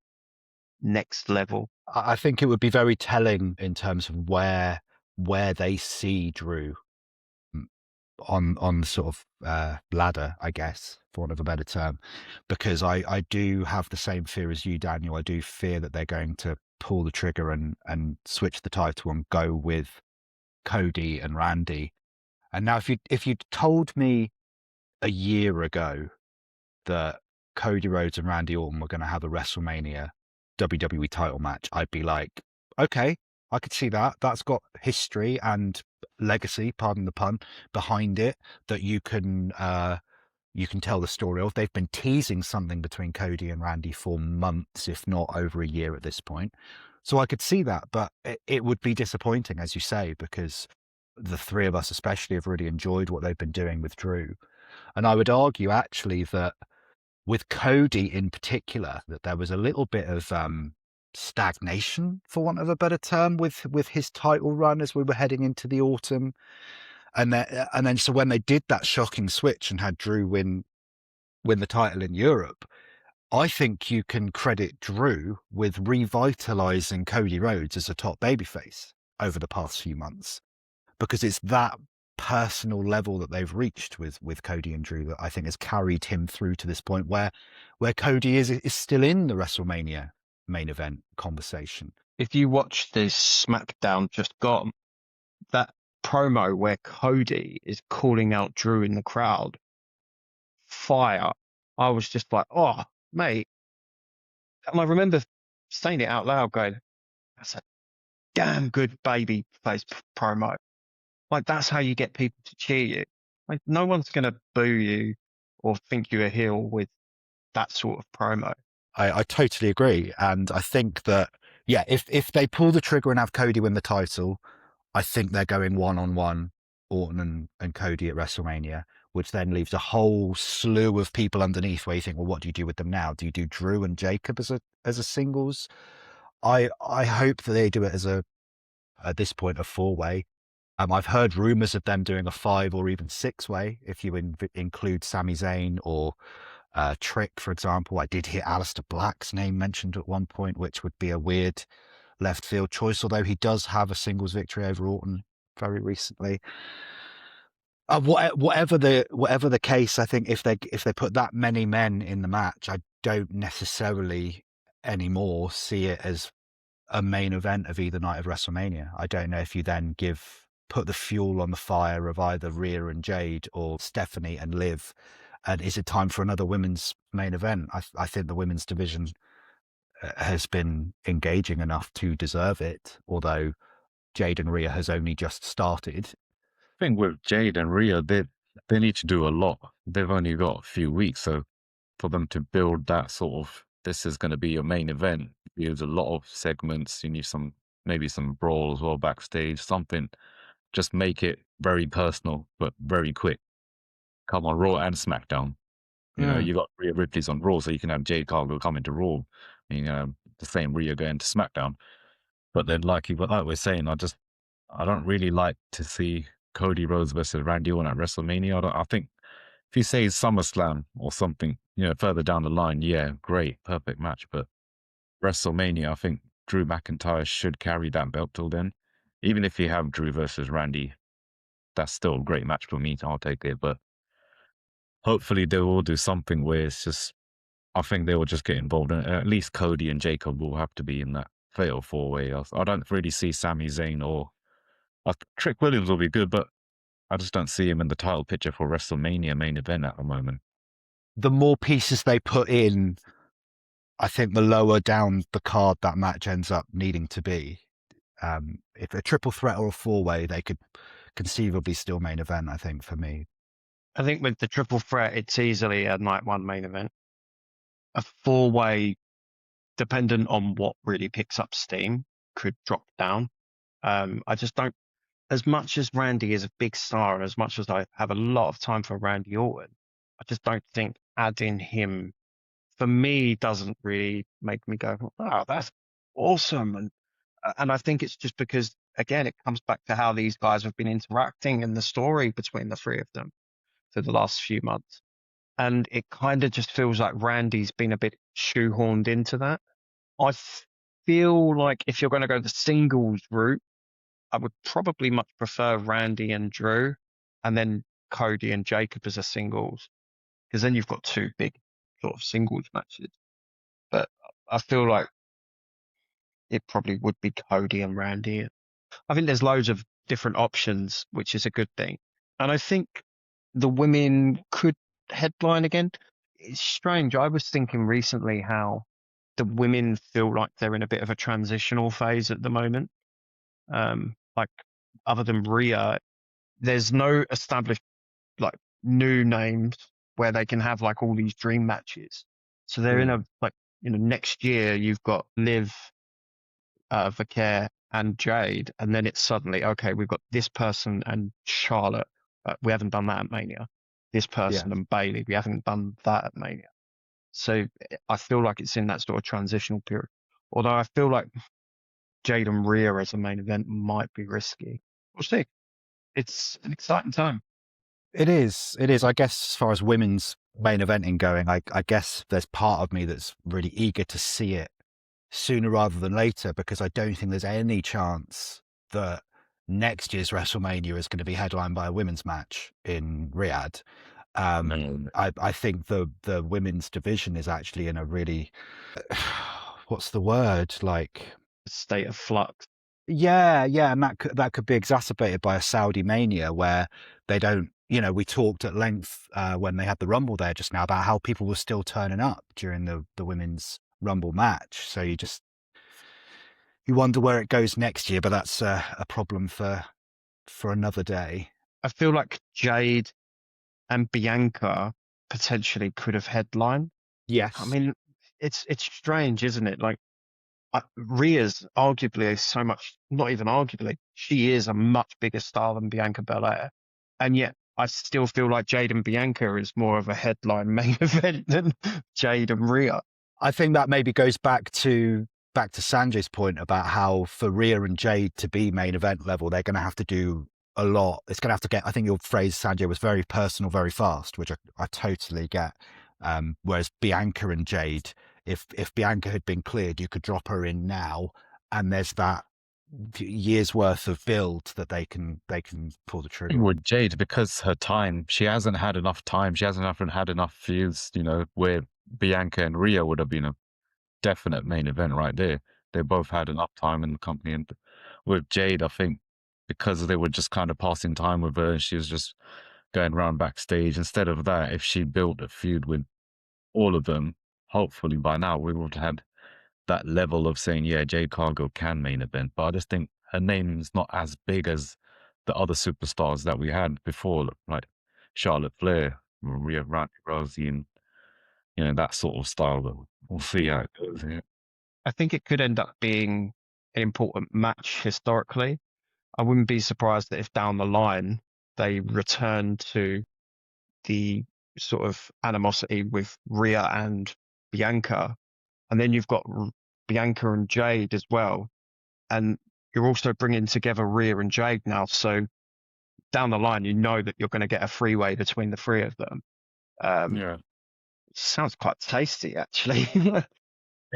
next level. I think it would be very telling in terms of where they see Drew on the sort of ladder, I guess, for want of a better term, because I do have the same fear as you, Daniel. I do fear that they're going to pull the trigger and switch the title and go with Cody and Randy. And now, if you'd told me a year ago that Cody Rhodes and Randy Orton were going to have a WrestleMania WWE title match, I'd be like, okay, I could see that. That's got history and legacy, pardon the pun, behind it that you can tell the story of. They've been teasing something between Cody and Randy for months, if not over a year at this point. So I could see that, but it would be disappointing, as you say, because the three of us especially have really enjoyed what they've been doing with Drew. And I would argue actually that with Cody in particular, that there was a little bit of stagnation, for want of a better term, with his title run as we were heading into the autumn. And then so when they did that shocking switch and had Drew win the title in Europe, I think you can credit Drew with revitalizing Cody Rhodes as a top babyface over the past few months, because it's that personal level that they've reached with Cody and Drew that I think has carried him through to this point where Cody is still in the WrestleMania main event conversation. If you watch this SmackDown just gone, that promo where Cody is calling out Drew in the crowd, fire. I was just like, oh, mate. And I remember saying it out loud, going, that's a damn good baby face promo. Like, that's how you get people to cheer you. Like, no one's going to boo you or think you're a heel with that sort of promo. I totally agree. And I think that, yeah, if they pull the trigger and have Cody win the title, I think they're going one-on-one, Orton and Cody at WrestleMania, which then leaves a whole slew of people underneath where you think, well, what do you do with them now? Do you do Drew and Jacob as a singles? I hope that they do it as at this point, a 4-way. I've heard rumors of them doing a 5 or even 6-way if you include Sami Zayn or Trick, for example. I did hear Aleister Black's name mentioned at one point, which would be a weird left field choice, although he does have a singles victory over Orton very recently. Whatever the case, I think if they put that many men in the match, I don't necessarily anymore see it as a main event of either night of WrestleMania. I don't know if you then put the fuel on the fire of either Rhea and Jade or Stephanie and Liv, and is it time for another women's main event? I think the women's division has been engaging enough to deserve it, although Jade and Rhea has only just started. I think with Jade and Rhea, they need to do a lot. They've only got a few weeks, so for them to build that sort of, this is going to be your main event, there's a lot of segments. You need maybe some brawls or backstage, something. Just make it very personal, but very quick. Come on Raw and SmackDown. You know, you got Rhea Ripley's on Raw, so you can have Jade Cargill come into Raw. You know, the same Rhea going to SmackDown. But then, like we're saying, I don't really like to see Cody Rhodes versus Randy Orton at WrestleMania. I think if you say SummerSlam or something, you know, further down the line, yeah, great, perfect match. But WrestleMania, I think Drew McIntyre should carry that belt till then. Even if you have Drew versus Randy, that's still a great match for me. I'll take it. But hopefully they will do something where it's just, I think they will just get involved. And at least Cody and Jacob will have to be in that fatal 4-way. I don't really see Sami Zayn or Trick Williams will be good, but I just don't see him in the title picture for WrestleMania main event at the moment. The more pieces they put in, I think the lower down the card that match ends up needing to be. If a triple threat or a 4-way, they could conceivably still main event, I think, for me. I think with the triple threat, it's easily a night one main event. A 4-way, dependent on what really picks up steam, could drop down. I just don't, as much as Randy is a big star, and as much as I have a lot of time for Randy Orton, I just don't think adding him, for me, doesn't really make me go, "Wow, that's awesome." And I think it's just because, again, it comes back to how these guys have been interacting in the story between the three of them for the last few months. And it kind of just feels like Randy's been a bit shoehorned into that. I feel like if you're going to go the singles route, I would probably much prefer Randy and Drew, and then Cody and Jacob as a singles, because then you've got two big sort of singles matches. But I feel like it probably would be Cody and Randy. I think there's loads of different options, which is a good thing. And I think the women could headline again. It's strange. I was thinking recently how the women feel like they're in a bit of a transitional phase at the moment. Like, other than Rhea, there's no established like new names where they can have like all these dream matches. So they're in a like, next year you've got Liv, Vaquer and Jade, and then it's suddenly, okay, we've got this person and Charlotte. We haven't done that at Mania. This person and Bailey, we haven't done that at Mania. So I feel like it's in that sort of transitional period. Although I feel like Jade and Rhea as a main event might be risky. We'll see. It's an exciting time. It is. It is. I guess as far as women's main eventing going, I guess there's part of me that's really eager to see it sooner rather than later, because I don't think there's any chance that next year's WrestleMania is going to be headlined by a women's match in Riyadh. No. I think the women's division is actually in a really, what's the word, like, State of flux. yeah, and that could be exacerbated by a Saudi mania where they don't. We talked at length when they had the Rumble there just now about how people were still turning up during the women's Rumble match. So you wonder where it goes next year, but that's a problem for another day. I feel like Jade and Bianca potentially could have headlined. Yes. I mean, it's strange, isn't it? Like, Rhea's arguably so much, not even arguably, she is a much bigger star than Bianca Belair. And yet I still feel like Jade and Bianca is more of a headline main event than Jade and Rhea. I think that maybe goes back to Sanjay's point about how for Rhea and Jade to be main event level, they're going to have to do a lot. It's going to have to get, I think your phrase, Sanjay, was very personal, very fast, which I totally get. Whereas Bianca and Jade, if Bianca had been cleared, you could drop her in now, and there's that years worth of build that they can pull the trigger. With Jade, because her time, she hasn't had enough time. She hasn't had enough feuds, where Bianca and Rhea would have been a definite main event right there. They both had enough time in the company. And with Jade, I think because they were just kind of passing time with her and she was just going around backstage, instead of that, if she built a feud with all of them, hopefully by now we would have had that level of saying, yeah, Jade Cargill can main event. But I just think her name's not as big as the other superstars that we had before, like Charlotte Flair, Maria Randy Rousey, and that sort of style. But we'll see how it goes. Yeah. I think it could end up being an important match historically. I wouldn't be surprised that if down the line they return to the sort of animosity with Rhea and Bianca, and then you've got Bianca and Jade as well, and you're also bringing together Rhea and Jade now. So down the line, that you're going to get a freeway between the three of them. Yeah. Sounds quite tasty, actually.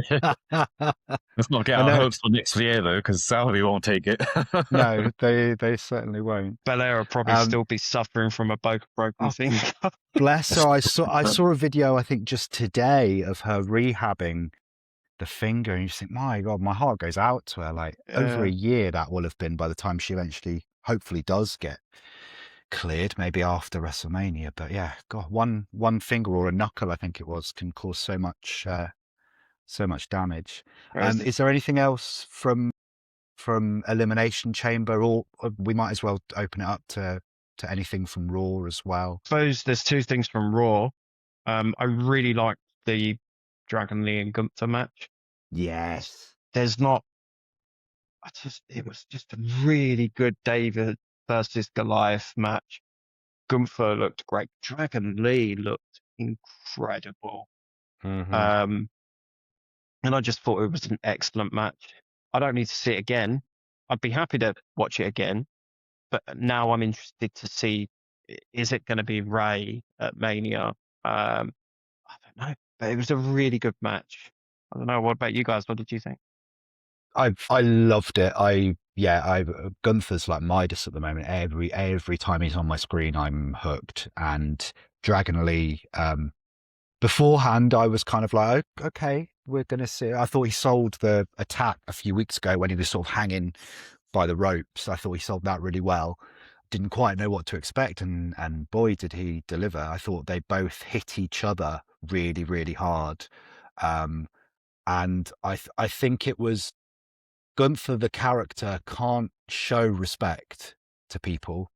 Let's not get our hopes for next year, though, because Saudi won't take it. No, they certainly won't. Belair will probably still be suffering from a broken finger. Bless her. I saw a video, I think, just today of her rehabbing the finger, and you just think, my God, my heart goes out to her. Like, over a year that will have been by the time she eventually, hopefully, does get cleared, maybe after WrestleMania. But yeah, God, one finger or a knuckle, I think it was, can cause so much damage. Is there anything else from from Elimination Chamber, or we might as well open it up to anything from Raw as well. I suppose there's two things from Raw. I really liked the Dragon Lee and Gunther match. Yes. There's not. It was just a really good David versus Goliath match. Gunther looked great. Dragon Lee looked incredible. Mm-hmm. And I just thought it was an excellent match. I don't need to see it again. I'd be happy to watch it again, but now I'm interested to see, is it going to be Ray at Mania? I don't know, but it was a really good match. I don't know. What about you guys? What did you think? I loved it. Gunther's like Midas at the moment. Every time he's on my screen, I'm hooked. And Dragon Lee, beforehand, I was kind of like, okay, we're gonna see. I thought he sold the attack a few weeks ago when he was sort of hanging by the ropes. I thought he sold that really well. Didn't quite know what to expect, and boy, did he deliver. I thought they both hit each other really, really hard. And I think it was Gunther, the character, can't show respect to people,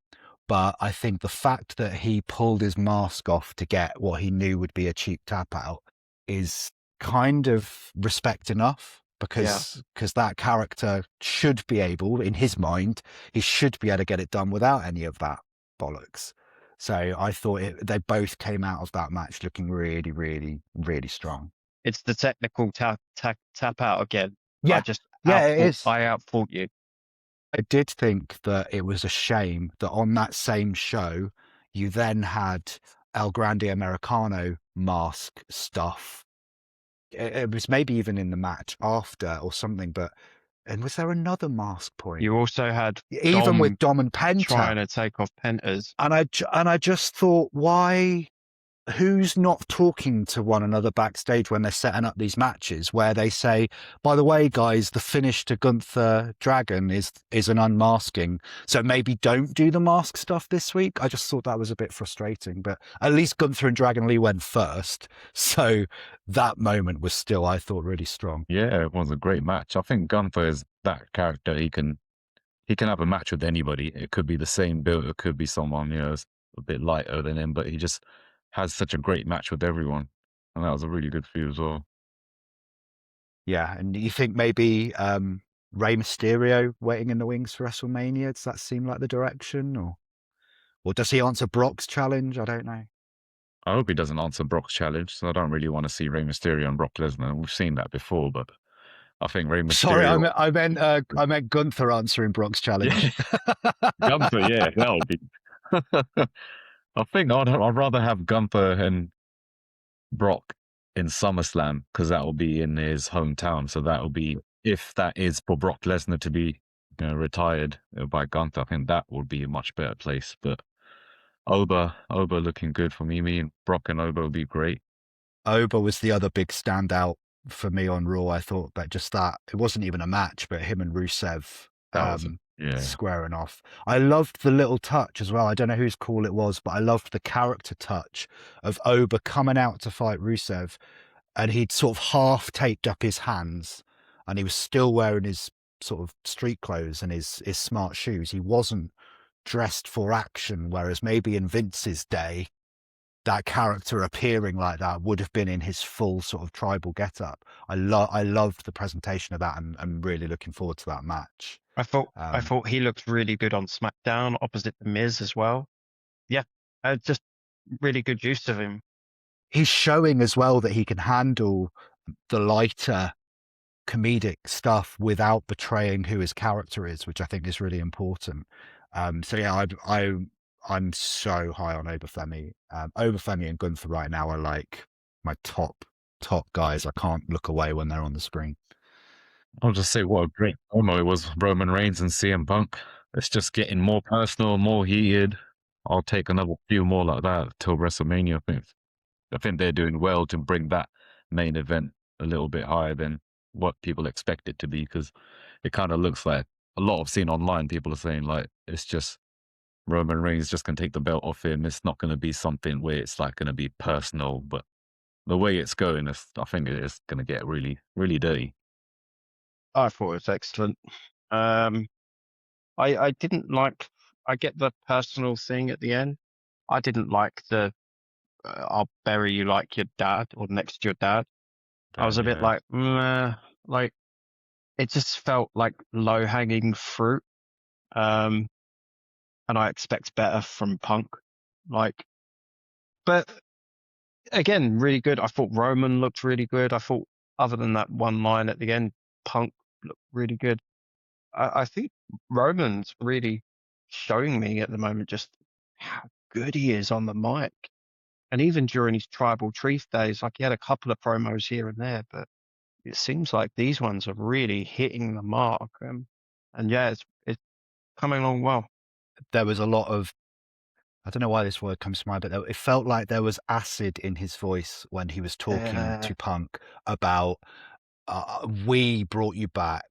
but I think the fact that he pulled his mask off to get what he knew would be a cheap tap out is kind of respect enough, because that character should be able, in his mind, he should be able to get it done without any of that bollocks. So I thought they both came out of that match looking really, really, really strong. It's the technical tap out again. Yeah, it is. I outfought you. I did think that it was a shame that on that same show, you then had El Grande Americano mask stuff. It was maybe even in the match after or something, and was there another mask point? You also had Even with Dom and Penta trying to take off Penta's. And I just thought, why? Who's not talking to one another backstage when they're setting up these matches where they say, by the way, guys, the finish to Gunther Dragon is an unmasking, so maybe don't do the mask stuff this week? I just thought that was a bit frustrating, but at least Gunther and Dragon Lee went first, so that moment was still, I thought, really strong. Yeah, it was a great match. I think Gunther is that character. He can have a match with anybody. It could be the same build, it could be someone, a bit lighter than him, but he just has such a great match with everyone, and that was a really good feud as well. Yeah, and you think maybe Rey Mysterio waiting in the wings for WrestleMania? Does that seem like the direction, or does he answer Brock's challenge? I don't know. I hope he doesn't answer Brock's challenge. So I don't really want to see Rey Mysterio and Brock Lesnar. We've seen that before, but I think Rey Mysterio. Sorry, I meant Gunther answering Brock's challenge. Gunther, yeah, that would be. I think I'd rather have Gunther and Brock in SummerSlam, because that will be in his hometown. So that will be, if that is for Brock Lesnar to be retired by Gunther, I think that would be a much better place. But Oba looking good for me. Me and Brock and Oba would be great. Oba was the other big standout for me on Raw. I thought that it wasn't even a match, but him and Rusev squaring off. I loved the little touch as well. I don't know whose call it was, but I loved the character touch of Oba coming out to fight Rusev, and he'd sort of half taped up his hands, and he was still wearing his sort of street clothes and his smart shoes. He wasn't dressed for action, whereas maybe in Vince's day, that character appearing like that would have been in his full sort of tribal getup. I loved the presentation of that, and I'm really looking forward to that match. I thought he looked really good on SmackDown opposite the Miz as well. Yeah, just really good use of him. He's showing as well that he can handle the lighter comedic stuff without betraying who his character is, which I think is really important. So yeah, I'm so high on Obafemi. Obafemi and Gunther right now are like my top guys. I can't look away when they're on the screen. I'll just say what a great promo it was, Roman Reigns and CM Punk. It's just getting more personal, more heated. I'll take another few more like that till WrestleMania. I think they're doing well to bring that main event a little bit higher than what people expect it to be, because it kind of looks like, a lot I've seen online, people are saying like, it's just Roman Reigns just going to take the belt off him. It's not going to be something where it's like going to be personal, but the way it's going, I think it is going to get really, really dirty. I thought it was excellent. Um, I didn't like. I get the personal thing at the end. I didn't like the I'll bury you like your dad or next to your dad. I was a bit Yeah. like, like it just felt like low hanging fruit. And I expect better from Punk. Like, but again, really good. I thought Roman looked really good. I thought, other than that one line at the end, Punk looked really good. I think Roman's really showing me at the moment just how good he is on the mic. And even during his tribal chief days, like he had a couple of promos here and there, but it seems like these ones are really hitting the mark. And yeah, it's coming along well. There was a lot of, I don't know why this word comes to mind, but it felt like there was acid in his voice when he was talking to Punk about, we brought you back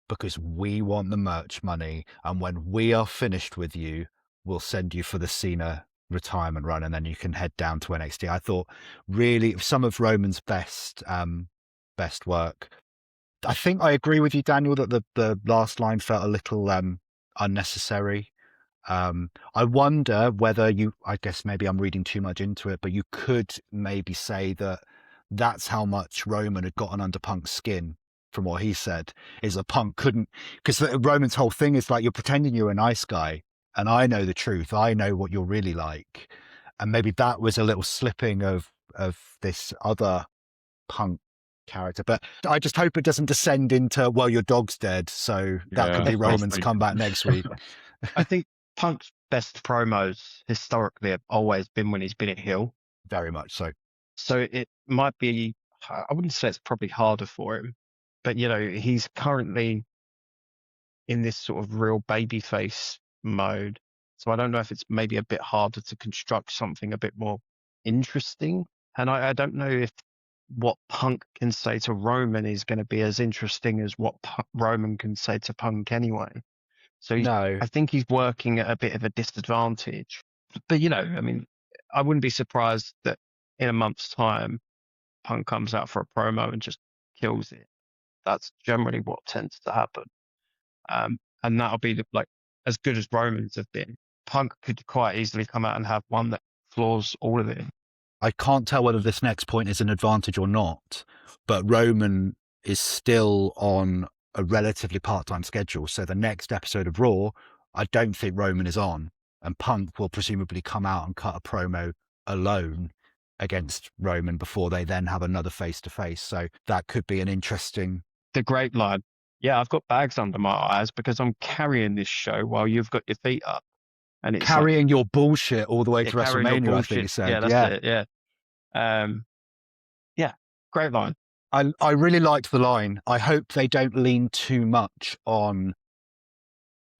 because we want the merch money, and when we are finished with you, we'll send you for the Cena retirement run, and then you can head down to NXT. I thought really some of Roman's best work. I think I agree with you, Daniel, that the last line felt a little unnecessary. I wonder whether I guess maybe I'm reading too much into it, but you could maybe say that that's how much Roman had gotten under Punk's skin from what he said, is that Punk couldn't, because Roman's whole thing is like, you're pretending you're a nice guy and I know the truth. I know what you're really like. And maybe that was a little slipping of this other Punk character, but I just hope it doesn't descend into, well, your dog's dead, so that could be Roman's comeback next week. I think Punk's best promos historically have always been when he's been at heel. Very much so. So it might be, I wouldn't say it's probably harder for him, but he's currently in this sort of real babyface mode. So I don't know if it's maybe a bit harder to construct something a bit more interesting. And I don't know if what Punk can say to Roman is going to be as interesting as what Roman can say to Punk anyway. So No, I think he's working at a bit of a disadvantage. But I mean, I wouldn't be surprised that in a month's time, Punk comes out for a promo and just kills it. That's generally what tends to happen. And that'll be like as good as Romans have been. Punk could quite easily come out and have one that floors all of it. I can't tell whether this next point is an advantage or not, but Roman is still on a relatively part-time schedule. So the next episode of Raw, I don't think Roman is on, and Punk will presumably come out and cut a promo alone against Roman before they then have another face-to-face. So that could be an interesting... The great line. Yeah, I've got bags under my eyes because I'm carrying this show while you've got your feet up. And it's carrying your bullshit all the way to WrestleMania, I think he said. Yeah, that's it. Yeah. Yeah, great line. I really liked the line. I hope they don't lean too much on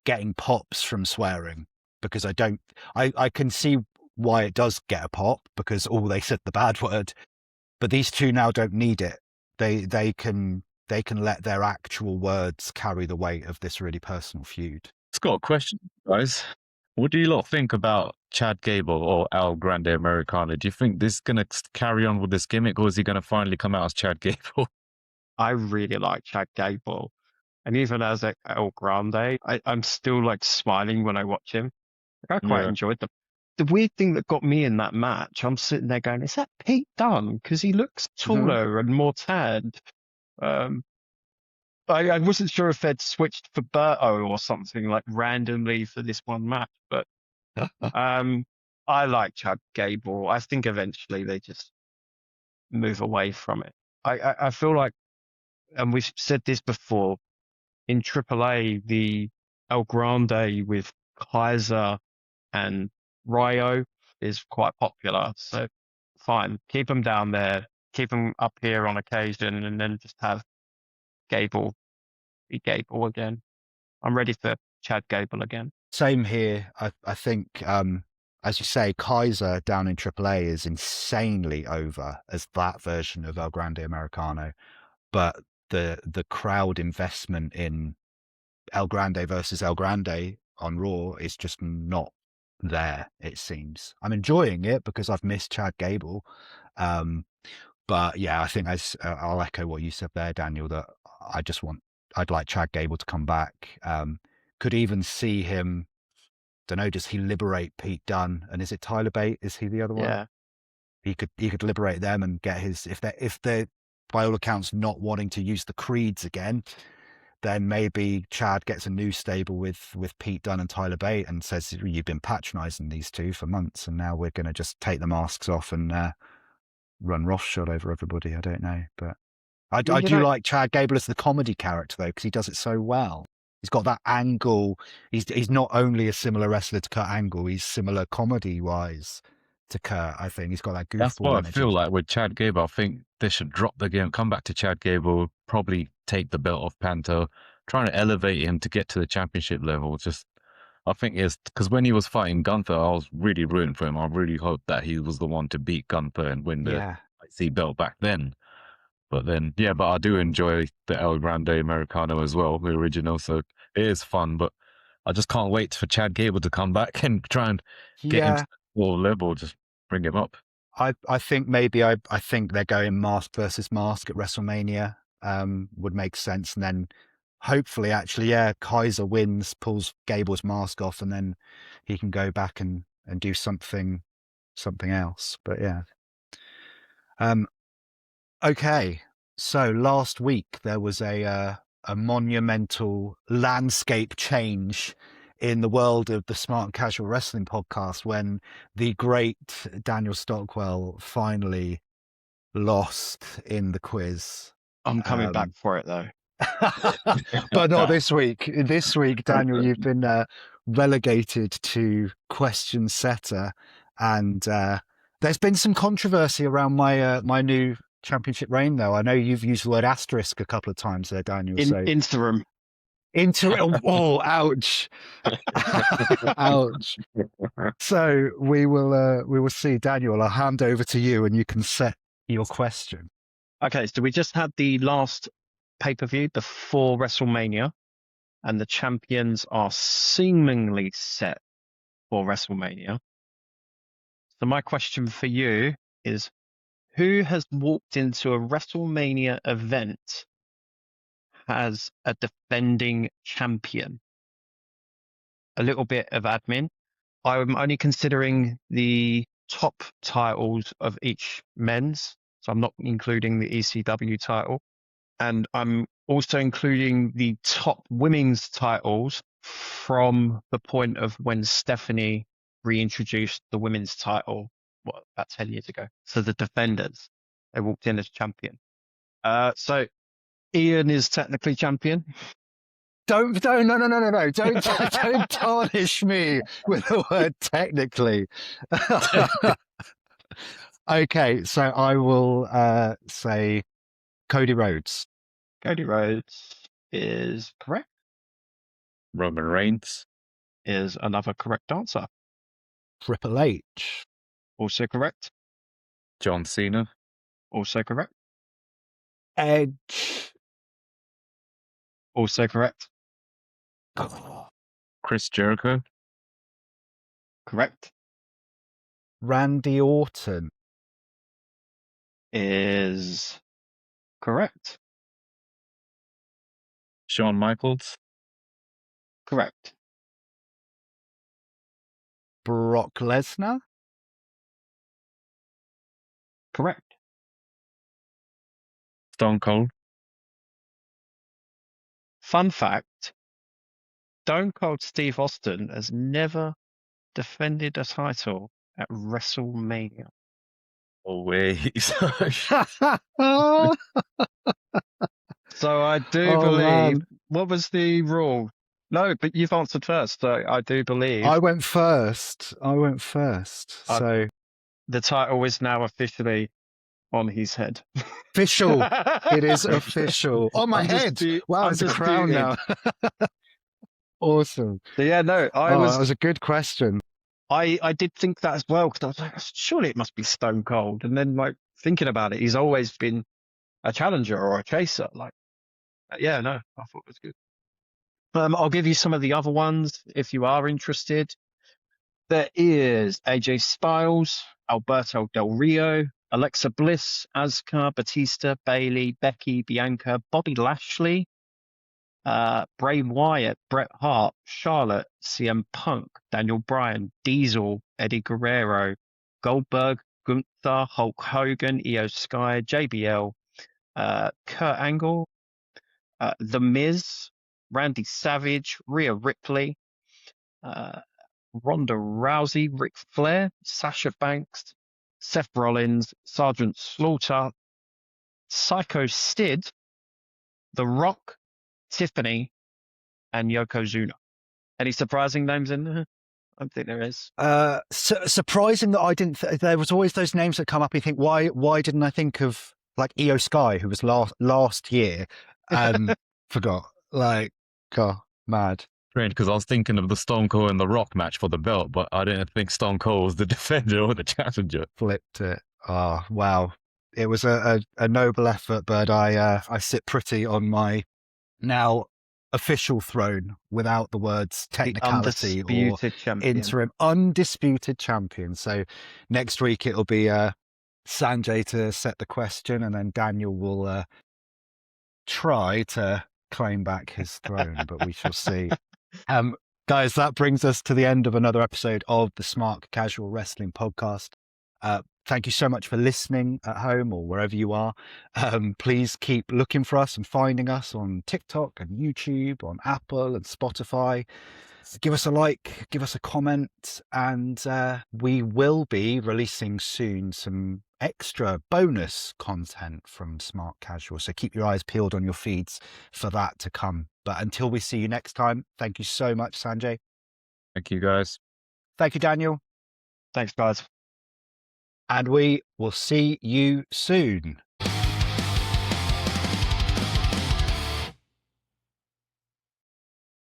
getting pops from swearing, because I can see why it does get a pop, because they said the bad word, but these two now don't need it. They can let their actual words carry the weight of this really personal feud. It's got a question, guys. What do you lot think about Chad Gable or El Grande Americano? Do you think this is going to carry on with this gimmick, or is he going to finally come out as Chad Gable? I really like Chad Gable. And even as El Grande, I'm still like smiling when I watch him. Like, I quite enjoyed them. The weird thing that got me in that match, I'm sitting there going, is that Pete Dunne? Because he looks taller and more tanned. I wasn't sure if they'd switched for Berto or something like randomly for this one match, but I like Chad Gable. I think eventually they just move away from it. I feel like, and we've said this before, in AAA, the El Grande with Kaiser and Ryo is quite popular. So fine, keep them down there, keep them up here on occasion, and then just have Gable be Gable again. I'm ready for Chad Gable again. Same here. I think, as you say, Kaiser down in AAA is insanely over as that version of El Grande Americano, but the crowd investment in El Grande versus El Grande on Raw is just not there, it seems. I'm enjoying it because I've missed Chad Gable. But yeah, I think I'll echo what you said there, Daniel, that I just want I'd like Chad Gable to come back. Could even see him. Don't know. Does he liberate Pete Dunne? And is it Tyler Bate? Is he the other one? Yeah. He could liberate them and get his. If they're by all accounts not wanting to use the creeds again, then maybe Chad gets a new stable with Pete Dunne and Tyler Bate and says, you've been patronising these two for months and now we're going to just take the masks off and run roughshod over everybody. I don't know. But I do like Chad Gable as the comedy character, though, because he does it so well. He's got that angle. He's not only a similar wrestler to Kurt Angle, he's similar comedy-wise to Kurt, I think. He's got that goofball That's what energy. I feel like with Chad Gable. I think they should drop the game, come back to Chad Gable, probably take the belt off Panto, trying to elevate him to get to the championship level. I think it's because when he was fighting Gunther, I was really rooting for him. I really hoped that he was the one to beat Gunther and win the IC belt back then. But then, but I do enjoy the El Grande Americano as well, the original. So it is fun, but I just can't wait for Chad Gable to come back and try and get him to the level, just bring him up. I think I think they're going mask versus mask at WrestleMania would make sense. And then hopefully actually, Kaiser wins, pulls Gable's mask off, and then he can go back and do something else. But yeah. Okay, so last week there was a monumental landscape change in the world of the Smart-Casual Wrestling podcast when the great Daniel Stockwell finally lost in the quiz. I'm coming back for it, though. But not this week. This week, Daniel, you've been relegated to question setter, and there's been some controversy around my new championship reign, though. I know you've used the word asterisk a couple of times there, Daniel. Interim. Oh, ouch. Ouch. So we will see, Daniel. I'll hand over to you and you can set your question. Okay, so we just had the last pay-per-view before WrestleMania, and the champions are seemingly set for WrestleMania. So my question for you is, who has walked into a WrestleMania event as a defending champion? A little bit of admin. I'm only considering the top titles of each men's, so I'm not including the ECW title. And I'm also including the top women's titles from the point of when Stephanie reintroduced the women's title, about 10 years ago. So the defenders, they walked in as champion. So Iain is technically champion. No. Don't tarnish me with the word technically. Okay, so I will say Cody Rhodes. Cody Rhodes is correct. Roman Reigns is another correct answer. Triple H. Also correct. John Cena. Also correct. Edge. Also correct. Chris Jericho. Correct. Randy Orton. Is correct. Shawn Michaels. Correct. Brock Lesnar. Correct. Stone Cold. Fun fact, Stone Cold Steve Austin has never defended a title at WrestleMania. Oh, wait. So I do believe... Man. What was the rule? No, but you've answered first, so I do believe... I went first. So the title is now officially on his head. Official. It is official. On my head. Wow, it's a crown now. Awesome. So yeah, no, that was a good question. I did think that as well, because I was like, surely it must be Stone Cold. And then, like, thinking about it, he's always been a challenger or a chaser. Like, yeah, no, I thought it was good. I'll give you some of the other ones if you are interested. There is AJ Styles, Alberto Del Rio, Alexa Bliss, Asuka, Batista, Bayley, Becky, Bianca, Bobby Lashley, Bray Wyatt, Bret Hart, Charlotte, CM Punk, Daniel Bryan, Diesel, Eddie Guerrero, Goldberg, Gunther, Hulk Hogan, Io Sky, JBL, Kurt Angle, The Miz, Randy Savage, Rhea Ripley, Ronda Rousey, Ric Flair, Sasha Banks, Seth Rollins, Sergeant Slaughter, Psycho Sid, The Rock, Tiffany, and Yokozuna. Any surprising names in there? I don't think there is. Surprising that I didn't. There was always those names that come up. You think, why didn't I think of like Io Sky, who was last year, and forgot. Like, God, mad. Strange, because I was thinking of the Stone Cold and The Rock match for the belt, but I didn't think Stone Cold was the defender or the challenger. Flipped it. Oh, wow. It was a noble effort, but I sit pretty on my now official throne without the words technicality or undisputed champion. interim undisputed champion. So next week it'll be Sanjay to set the question, and then Daniel will try to claim back his throne, but we shall see. Guys, that brings us to the end of another episode of the Smark-Casual Wrestling Podcast. Thank you so much for listening at home or wherever you are. Please keep looking for us and finding us on TikTok and YouTube, on Apple and Spotify. Give us a like, give us a comment, and we will be releasing soon some extra bonus content from Smark-Casual. So keep your eyes peeled on your feeds for that to come. But until we see you next time, thank you so much, Sanjay. Thank you, guys. Thank you, Daniel. Thanks, guys. And we will see you soon.